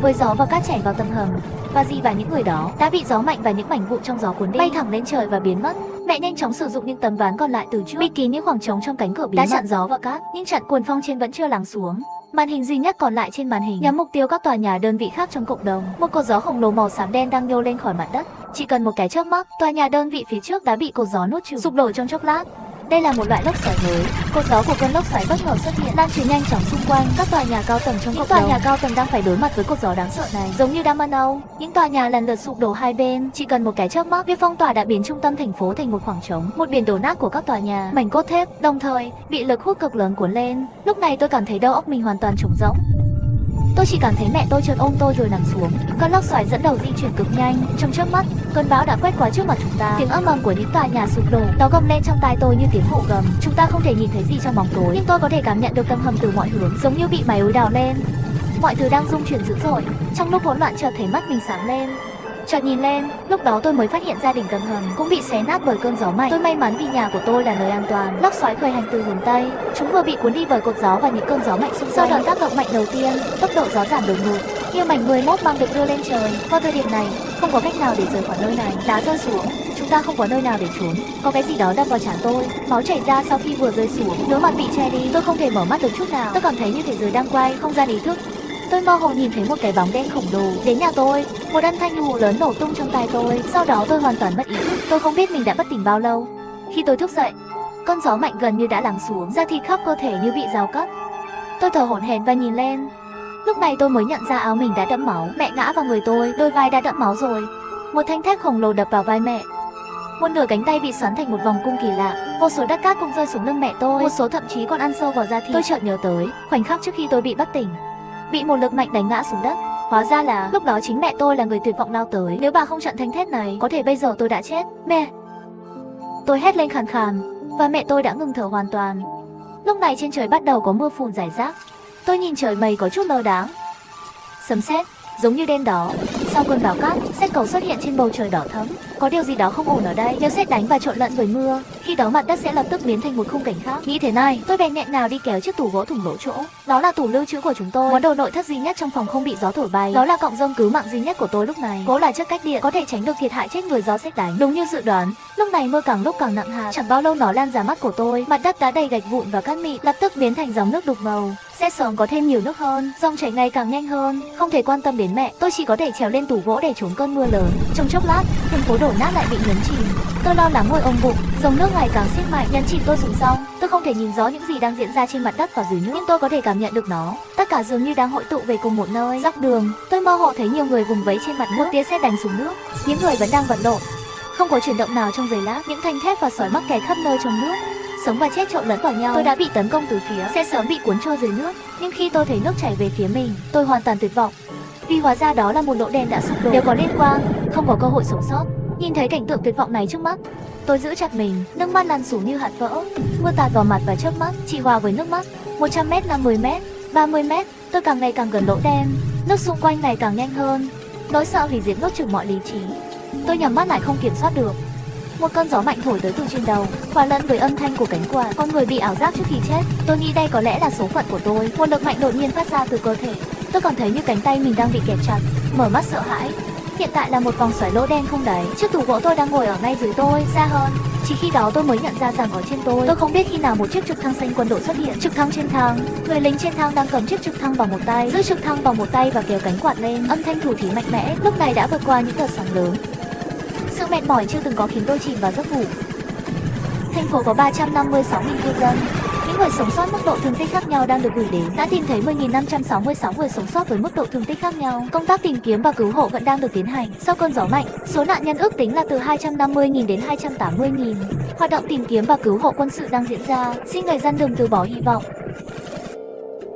S2: Với gió và cát chảy vào tầng hầm, và dì và những người đó đã bị gió mạnh và những mảnh vụn trong gió cuốn đi, bay thẳng lên trời và biến mất. Mẹ nhanh chóng sử dụng những tấm ván còn lại từ trước, bịt kín những khoảng trống trong cánh cửa bí mật, đã chặn gió và cát, nhưng trận cuồng phong trên vẫn chưa lắng xuống. Màn hình duy nhất còn lại trên màn hình nhắm mục tiêu các tòa nhà đơn vị khác trong cộng đồng. Một cột gió khổng lồ màu xám đen đang nhô lên khỏi mặt đất. Chỉ cần một cái chớp mắt, tòa nhà đơn vị phía trước đã bị cột gió nuốt chửng, sụp đổ trong chốc lát. Đây là một loại lốc xoáy mới. Cột gió của cơn lốc xoáy bất ngờ xuất hiện, lan truyền nhanh chóng xung quanh các tòa nhà cao tầng trong cộng đồng. Những tòa nhà cao tầng đang phải đối mặt với cột gió đáng sợ này, giống như đám mân âu. Những tòa nhà lần lượt sụp đổ hai bên. Chỉ cần một cái chớp mắt, việc phong tỏa đã biến trung tâm thành phố thành một khoảng trống, một biển đổ nát của các tòa nhà, mảnh cốt thép, đồng thời bị lực hút cực lớn cuốn lên. Lúc này tôi cảm thấy đầu óc mình hoàn toàn trống rỗng. Tôi chỉ cảm thấy mẹ tôi chợt ôm tôi rồi nằm xuống. Cơn lốc xoáy dẫn đầu di chuyển cực nhanh. Trong chớp mắt, cơn bão đã quét qua trước mặt chúng ta. Tiếng ầm ầm của những tòa nhà sụp đổ, nó gầm lên trong tai tôi như tiếng hổ gầm. Chúng ta không thể nhìn thấy gì trong bóng tối, nhưng tôi có thể cảm nhận được tầng hầm từ mọi hướng, giống như bị máy ối đào lên. Mọi thứ đang rung chuyển dữ dội. Trong lúc hỗn loạn chợt thấy mắt mình sáng lên. Chợt nhìn lên, lúc đó tôi mới phát hiện gia đình tầng hầm cũng bị xé nát bởi cơn gió mạnh. Tôi may mắn vì nhà của tôi là nơi an toàn. Lốc xoáy khởi hành từ hướng Tây, chúng vừa bị cuốn đi bởi cột gió và những cơn gió mạnh xung quanh. Sau đợt tác động mạnh đầu tiên, tốc độ gió giảm đột ngột, như mảnh 11 mang được đưa lên trời. Vào thời điểm này, không có cách nào để rời khỏi nơi này. Đá rơi xuống, chúng ta không có nơi nào để trốn. Có cái gì đó đập vào trán tôi, máu chảy ra sau khi vừa rơi xuống, đôi mặt bị che đi. Tôi không thể mở mắt được chút nào. Tôi cảm thấy như thế giới đang quay, không gian ý thức. Tôi mơ hồ nhìn thấy một cái bóng đen khổng lồ đến nhà tôi. Một âm thanh hù lớn nổ tung trong tai tôi. Sau đó tôi hoàn toàn mất ý thức. Tôi không biết mình đã bất tỉnh bao lâu. Khi tôi thức dậy, cơn gió mạnh gần như đã lắng xuống, da thịt khắp cơ thể như bị dao cắt. Tôi thở hổn hển và nhìn lên. Lúc này tôi mới nhận ra áo mình đã đẫm máu. Mẹ ngã vào người tôi, đôi vai đã đẫm máu rồi. Một thanh thép khổng lồ đập vào vai mẹ. Một nửa cánh tay bị xoắn thành một vòng cung kỳ lạ. Vô số đất cát cũng rơi xuống lưng mẹ tôi. Một số thậm chí còn ăn sâu vào da thịt. Tôi chợt nhớ tới khoảnh khắc trước khi tôi bị bất tỉnh, bị một lực mạnh đánh ngã xuống đất. Hóa ra là lúc đó chính mẹ tôi là người tuyệt vọng lao tới. Nếu bà không chặn thanh thép này, có thể bây giờ tôi đã chết. Mẹ! Tôi hét lên khàn khàn, và mẹ tôi đã ngừng thở hoàn toàn. Lúc này trên trời bắt đầu có mưa phùn rải rác. Tôi nhìn trời mây có chút lơ đãng. Sấm sét giống như đêm đó. Sau cơn bão cát, sét cầu xuất hiện trên bầu trời đỏ thẫm. Có điều gì đó không ổn ở đây. Nếu sét đánh và trộn lẫn với mưa, khi đó mặt đất sẽ lập tức biến thành một khung cảnh khác. Nghĩ thế này, tôi bèn nghẹn ngào đi kéo chiếc tủ gỗ thủng lỗ chỗ. Đó là tủ lưu trữ của chúng tôi, món đồ nội thất duy nhất trong phòng không bị gió thổi bay. Đó là cọng rơm cứu mạng duy nhất của tôi lúc này. Gỗ là chất cách điện, có thể tránh được thiệt hại chết người do sét đánh. Đúng như dự đoán, lúc này mưa càng lúc càng nặng hạt. Chẳng bao lâu nó lan ra mắt của tôi. Mặt đất đã đầy gạch vụn và cát mịn, lập tức biến thành dòng nước đục ngầu. Sẽ sớm có thêm nhiều nước hơn, dòng chảy ngày càng nhanh hơn. Không thể quan tâm đến mẹ, tôi chỉ có thể trèo lên tủ gỗ để trốn cơn mưa lớn. Trong chốc lát, thành phố đổ nát lại bị nhấn chìm. Tôi lo lắng ngồi ôm bụng, dòng nước ngày càng siết mạnh nhấn chìm tôi xuống sông. Tôi không thể nhìn rõ những gì đang diễn ra trên mặt đất và dưới nước, nhưng tôi có thể cảm nhận được nó. Tất cả dường như đang hội tụ về cùng một nơi. Dọc đường, tôi mơ hồ thấy nhiều người vùng vẫy trên mặt nước. Một tia sét đánh xuống nước, những người vẫn đang vật lộn, không có chuyển động nào trong giây lát. Những thanh thép và sỏi mắc kẹt khắp nơi trong nước, sống và chết trộn lẫn vào nhau. Tôi đã bị tấn công từ phía, sẽ sớm bị cuốn trôi dưới nước. Nhưng khi tôi thấy nước chảy về phía mình, tôi hoàn toàn tuyệt vọng, vì hóa ra đó là một lỗ đen đã sụp đổ. Nếu có liên quan, không có cơ hội sống sót. Nhìn thấy cảnh tượng tuyệt vọng này trước mắt, tôi giữ chặt mình, nước mắt lăn xuống như hạt vỡ. Mưa tạt vào mặt và chớp mắt chỉ hòa với nước mắt. 100m, 50m, 30m, tôi càng ngày càng gần lỗ đen. Nước xung quanh ngày càng nhanh hơn. Nỗi sợ hủy diệt nuốt chửng mọi lý trí. Tôi nhắm mắt lại không kiểm soát được. Một cơn gió mạnh thổi tới từ trên đầu, hòa lẫn với âm thanh của cánh quạt. Con người bị ảo giác trước khi chết. Tôi nghĩ đây có lẽ là số phận của tôi. Một lực mạnh đột nhiên phát ra từ cơ thể. Tôi còn thấy như cánh tay mình đang bị kẹp chặt, mở mắt sợ hãi. Hiện tại là một vòng xoáy lỗ đen không đáy. Chiếc tủ gỗ tôi đang ngồi ở ngay dưới tôi, xa hơn. Chỉ khi đó tôi mới nhận ra rằng ở trên tôi không biết khi nào một chiếc trực thăng xanh quân đội xuất hiện. Trực thăng trên thang, người lính trên thang đang cầm chiếc trực thăng bằng một tay, giữ trực thăng bằng một tay và kéo cánh quạt lên. Âm thanh thủ thỉ mạnh mẽ lúc này đã vượt qua những đợt sóng lớn. Sự mệt mỏi chưa từng có khiến tôi chìm vào giấc ngủ. Thành phố có 356.000 cư dân. Những người sống sót mức độ thương tích khác nhau đang được gửi đến. Đã tìm thấy 10.566 người sống sót với mức độ thương tích khác nhau. Công tác tìm kiếm và cứu hộ vẫn đang được tiến hành. Sau cơn gió mạnh, số nạn nhân ước tính là từ 250.000 đến 280.000. Hoạt động tìm kiếm và cứu hộ quân sự đang diễn ra. Xin người dân đừng từ bỏ hy vọng.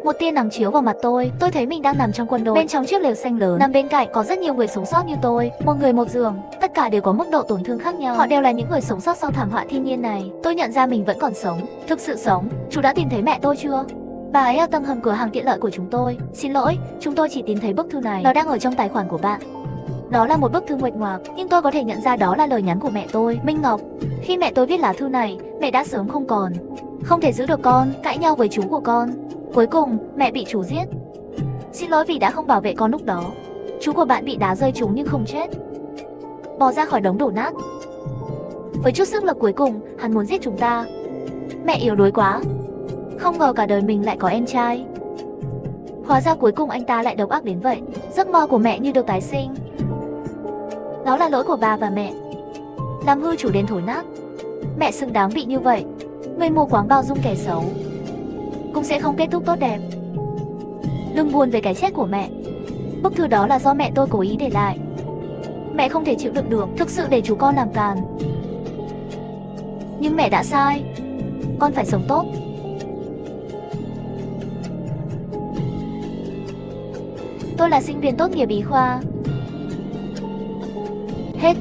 S2: Một tia nắng chiếu vào mặt tôi thấy mình đang nằm trong quân đội. Bên trong chiếc lều xanh lớn, nằm bên cạnh có rất nhiều người sống sót như tôi, một người một giường, tất cả đều có mức độ tổn thương khác nhau. Họ đều là những người sống sót sau thảm họa thiên nhiên này. Tôi nhận ra mình vẫn còn sống, thực sự sống. Chú đã tìm thấy mẹ tôi chưa? Bà ấy ở tầng hầm cửa hàng tiện lợi của chúng tôi. Xin lỗi, chúng tôi chỉ tìm thấy bức thư này. Nó đang ở trong tài khoản của bạn. Đó là một bức thư nguệch ngoạc, nhưng tôi có thể nhận ra đó là lời nhắn của mẹ tôi, Minh Ngọc. Khi mẹ tôi viết lá thư này, mẹ đã sớm không còn, không thể giữ được con, cãi nhau với chú của con. Cuối cùng, mẹ bị chú giết. Xin lỗi vì đã không bảo vệ con lúc đó. Chú của bạn bị đá rơi trúng nhưng không chết, bò ra khỏi đống đổ nát. Với chút sức lực cuối cùng, hắn muốn giết chúng ta. Mẹ yếu đuối quá. Không ngờ cả đời mình lại có em trai. Hóa ra cuối cùng anh ta lại độc ác đến vậy. Giấc mơ của mẹ như được tái sinh. Đó là lỗi của bà và mẹ. Làm hư chủ đến thối nát. Mẹ xứng đáng bị như vậy. Người mù quáng bao dung kẻ xấu cũng sẽ không kết thúc tốt đẹp. Đừng buồn về cái chết của mẹ. Bức thư đó là do mẹ tôi cố ý để lại. Mẹ không thể chịu đựng được, thực sự để chú con làm càn. Nhưng mẹ đã sai. Con phải sống tốt. Tôi là sinh viên tốt nghiệp y khoa. Hết.